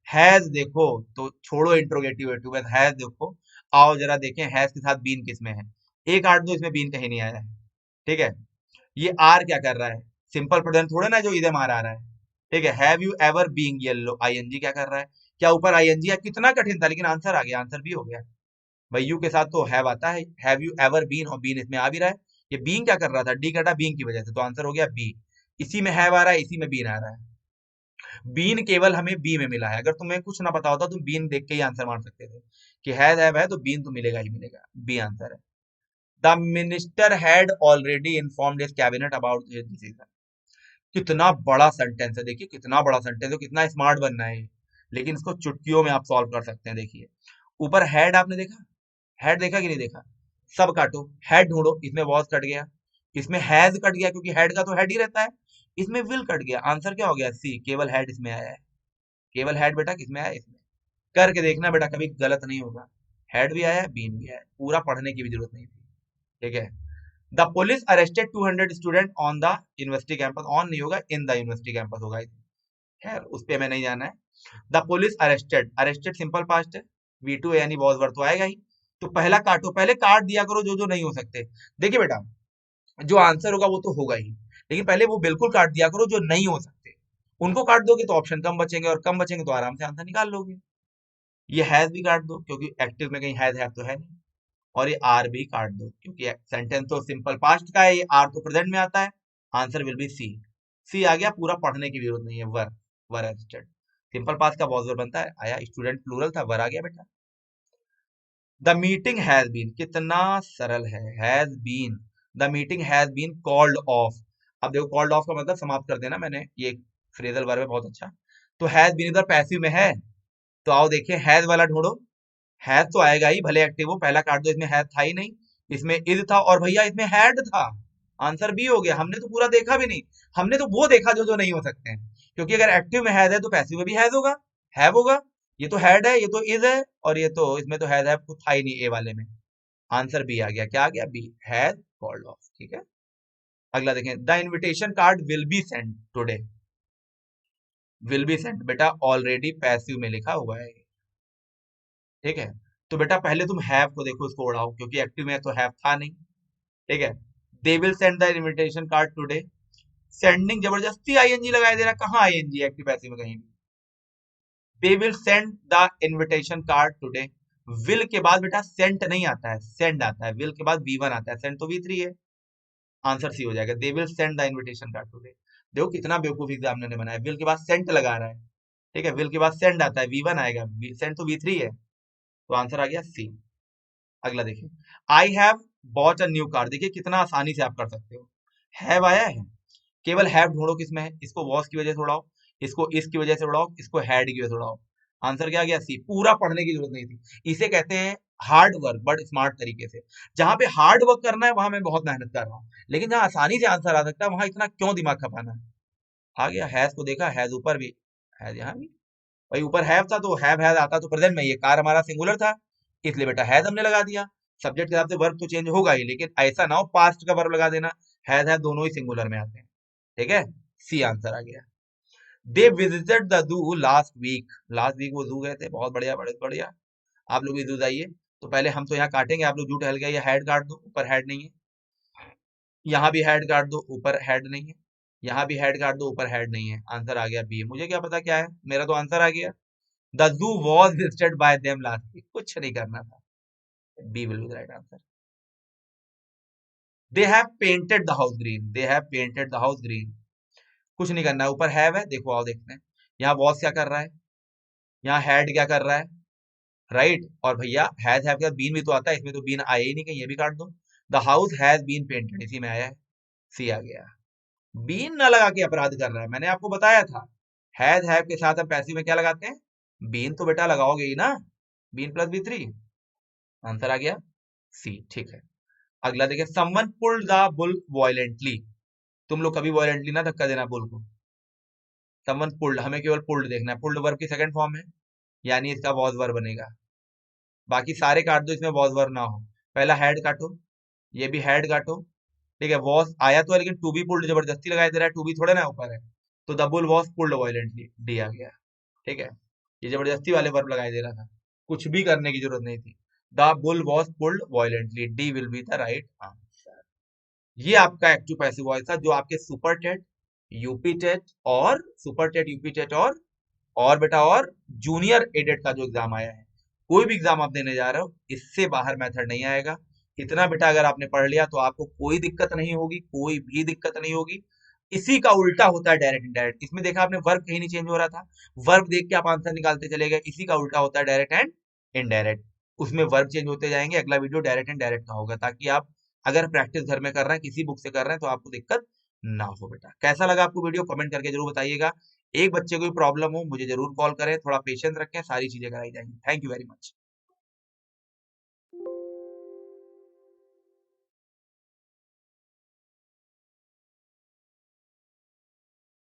Speaker 1: हैज देखो तो छोड़ो इंट्रोगेटिव वेटिव, बस हैज देखो। आओ जरा देखें हैज के साथ बीन किसमें है, एक आठ दो, इसमें बीन कहीं नहीं आया है। ठीक है, ये आर क्या कर रहा है? सिंपल प्रेजेंट थोड़े ना जो इधर मार आ रहा है। ठीक है, have you ever being yellow, ING क्या कर रहा है? क्या ऊपर आईएनजी है? कितना कठिन था, लेकिन आंसर आ गया, आंसर भी हो गया। भाई यू के साथ तो हैव आता है, हैव यू एवर बीन, और बीन इसमें आ भी रहा है। ये बीइंग क्या कर रहा था? डी कटा बीइंग की वजह से, तो आंसर हो गया बी। इसी में हैव आ रहा है, इसी में बीन आ रहा है। बीन केवल हमें बी में मिला है, अगर तुम्हें कुछ ना पता होता तुम बीन देख के ही आंसर मार सकते थे कि हैव है तो बीन तो मिलेगा ही मिलेगा, बी आंसर है। The minister had already informed his cabinet about his decision, कितना बड़ा सेंटेंस है, देखिए कितना बड़ा सेंटेंस है, कितना स्मार्ट बनना है ये। लेकिन इसको चुटकियों में आप सॉल्व कर सकते हैं। देखिए ऊपर हेड आपने देखा, हेड देखा कि नहीं देखा? सब काटो, हेड ढूंढो, इसमें वॉज कट गया, इसमें हैज कट गया, क्योंकि हेड का तो हेड ही रहता है, इसमें विल कट गया, आंसर क्या हो गया? सी, केवल हेड इसमें आया है। केवल हेड बेटा किसमें आया है? इसमें। करके देखना बेटा, कभी गलत नहीं होगा। हेड भी आया है, बीन भी आया है, पूरा पढ़ने की भी जरूरत नहीं थी। ठीक है, the police arrested 200 student on the university campus, on नहीं होगा, इन द यूनिवर्सिटी कैंपस होगा। खैर उस पे हमें नहीं जाना है। The police arrested, arrested simple past है, V2 यानी वॉज वर्ड तो आएगा ही। तो पहला काटो, पहले काट दिया करो जो जो नहीं हो सकते। देखिए बेटा, जो आंसर होगा वो तो होगा ही, लेकिन पहले वो बिल्कुल काट दिया करो जो नहीं हो सकते, उनको काट दोगे तो ऑप्शन कम बचेंगे, और कम बचेंगे तो आराम से आंसर निकाल लोगे। ये हैज भी काट दो, क्योंकि एक्टिव में कहीं हैज तो है नहीं, और ये आर भी काट दो, क्योंकि सेंटेंस तो सिंपल पास्ट का है, ये आर तो प्रेजेंट में आता है, answer will B C. C आ गया, पूरा पढ़ने की जरूरत नहीं है, वर हैज स्टड। सिंपल पास्ट का वॉज वर्ब बनता है, आया स्टूडेंट प्लूरल था, वर आ गया बेटा। द मीटिंग हैज बीन, कितना सरल has been, the meeting has been called off. अब देखो कॉल्ड ऑफ का मतलब समाप्त कर देना, मैंने ये फ्रेजल वर्ब है बहुत अच्छा। तो हैज बीन इधर पैसिव में है, तो आओ देखिए हैज वाला ढूंढो। हैज तो आएगा ही, भले एक्टिव हो, पहला काट दो, इसमें हैज था ही नहीं, इसमें इज था, और भैया इसमें हैड था। आंसर बी हो गया, हमने तो पूरा देखा भी नहीं, हमने तो वो देखा जो जो नहीं हो सकते हैं, क्योंकि अगर एक्टिव में हैज है तो पैसिव में भी हैज होगा, हैव होगा। ये तो हैड है, ये तो इज है, और ये तो इसमें तो हैज है, कुछ था ही नहीं ए वाले में। आंसर बी आ गया, क्या आ गया, बी, हैज कॉल्ड ऑफ। ठीक है, अगला देखें, the invitation card will be sent today. Will be sent बेटा ऑलरेडी पैसिव में लिखा हुआ है, ठीक है। तो बेटा पहले तुम हैव को देखो, इसको उड़ाओ, क्योंकि एक्टिव में तो हैव था नहीं, ठीक है। They will send the invitation card today, sending जबरदस्ती आईएनजी लगाई दे रहा, कहाँ आईएनजी एक्टिव पैसिव में कहीं भी। They will send the invitation card today, will के बाद बेटा सेंट नहीं आता है, सेंड आता है, विल के बाद वी वन आता है, सेंड तो वी थ्री है, आंसर सी हो जाएगा, they will send the invitation card today. देखो कितना बेवकूफ एग्जामिनर ने बनाया, विल के बाद सेंट लगा रहा है, ठीक है, विल के बाद सेंड आता है, वी वन आएगा, सेंड तो वी थ्री है, तो आंसर आ गया सी। अगला देखिए, I have bought a new car, देखिए कितना आसानी से आप कर सकते हो। हैव आया है, केवल हैव ढूंढो किसमें है, इसको वॉस की वजह से उड़ाओ, इसको इस की वजह से उड़ाओ, इसको हैड की वजह से उड़ाओ, आंसर क्या आ गया, सी। पूरा पढ़ने की जरूरत नहीं थी, इसे कहते हैं हार्ड वर्क, बट स्मार्ट तरीके से। जहां पे हार्ड वर्क करना है वहां मैं बहुत मेहनत कर रहा हूँ, लेकिन जहां आसानी से आंसर आ सकता है वहां इतना क्यों दिमाग खपाना है। आ गया, हैज को देखा, हैज ऊपर भी, हैज यहाँ भी, भाई ऊपर हैव था तो हैव हैज आता तो प्रेजेंट में, ये कार हमारा सिंगुलर था, इसलिए बेटा हैज हमने लगा दिया। सब्जेक्ट के हिसाब से वर्ब तो चेंज होगा ही, लेकिन ऐसा ना हो पास्ट का वर्ब लगा देना, हैज हैव दोनों ही सिंगुलर में आते हैं, ठीक है। सी आंसर आ गया। They visited the zoo last week, last week वो जू गए थे, बहुत बढ़िया, बड़े बढ़िया। आप लोग भी जू जाइए, तो पहले हम तो यहाँ काटेंगे, आप लोग जू टहल गया, ये हेड काट दो, ऊपर हेड नहीं है, यहाँ भी हेड काट दो, ऊपर हेड नहीं है, यहाँ भी हेड काट दो, ऊपर हेड नहीं है, आंसर आ गया बी। मुझे क्या पता क्या है, मेरा तो आंसर आ गया, the zoo was visited by them last week, कुछ नहीं करना था, B will be the right answer. They have painted the house green, they have painted the house green, कुछ नहीं करना है, ऊपर हैव है, देखो आओ देखते हैं, यहाँ वॉज क्या कर रहा है, यहाँ हैड क्या कर रहा है, राइट। और भैया हैज हैव के साथ बीन भी तो आता है, इसमें तो बीन आया ही नहीं कहीं, ये भी काट दो। The house has been painted, इसी में आया है, सी आ गया। बीन ना लगा के अपराध कर रहा है, मैंने आपको बताया था, हैज हैव के साथ हम पैसिव में क्या लगाते हैं, बीन तो बेटा लगाओगे ही ना, been plus V three, answer आ गया सी, ठीक है। अगला देखिए, someone pulled the bull violently, तुम लोग कभी वायलेंटली ना धक्का देना बुल को, समवन पुल्ड, हमें केवल पुल्ड देखना है, पुल्ड वर्ब की सेकंड फॉर्म है, यानी इसका वॉज वर्ब बनेगा, बाकी सारे काट दो इसमें वॉज वर्ब ना हो, पहला हेड काटो, ये भी हेड काटो, ठीक है। वॉज आया तो है, लेकिन टू बी पुल्ड जबरदस्ती लगाई दे रहा है, टू बी थोड़े ना ऊपर है, तो the bull was pulled violently, D आ गया, ठीक है। ये जबरदस्ती वाले वर्ब लगाई दे रहा था, कुछ भी करने की जरूरत नहीं थी, the bull was pulled violently, D will be the right answer. ये आपका एक्टिव पैसिव वॉइस था, जो आपके सुपर टेट, यूपी टेट और सुपर टेट, यूपी टेट और बेटा और जूनियर एडेड का जो एग्जाम आया है, कोई भी एग्जाम आप देने जा रहे हो, इससे बाहर मेथड नहीं आएगा। इतना बेटा अगर आपने पढ़ लिया तो आपको कोई दिक्कत नहीं होगी, कोई भी दिक्कत नहीं होगी। इसी का उल्टा होता है डायरेक्ट इनडायरेक्ट, इसमें देखा आपने वर्ब कहीं नहीं चेंज हो रहा था, वर्ब देख के आप आंसर निकालते चले गए, इसी का उल्टा होता है डायरेक्ट एंड इनडायरेक्ट, उसमें वर्ब चेंज होते जाएंगे। अगला वीडियो डायरेक्ट एंड डायरेक्ट का होगा, ताकि आप अगर प्रैक्टिस घर में कर रहे हैं, किसी बुक से कर रहे हैं, तो आपको दिक्कत ना हो। बेटा कैसा लगा आपको वीडियो, कमेंट करके जरूर बताइएगा। एक बच्चे को भी प्रॉब्लम हो मुझे जरूर कॉल करें, थोड़ा पेशेंस रखें, सारी चीजें कराई जाएंगी। Thank you very much.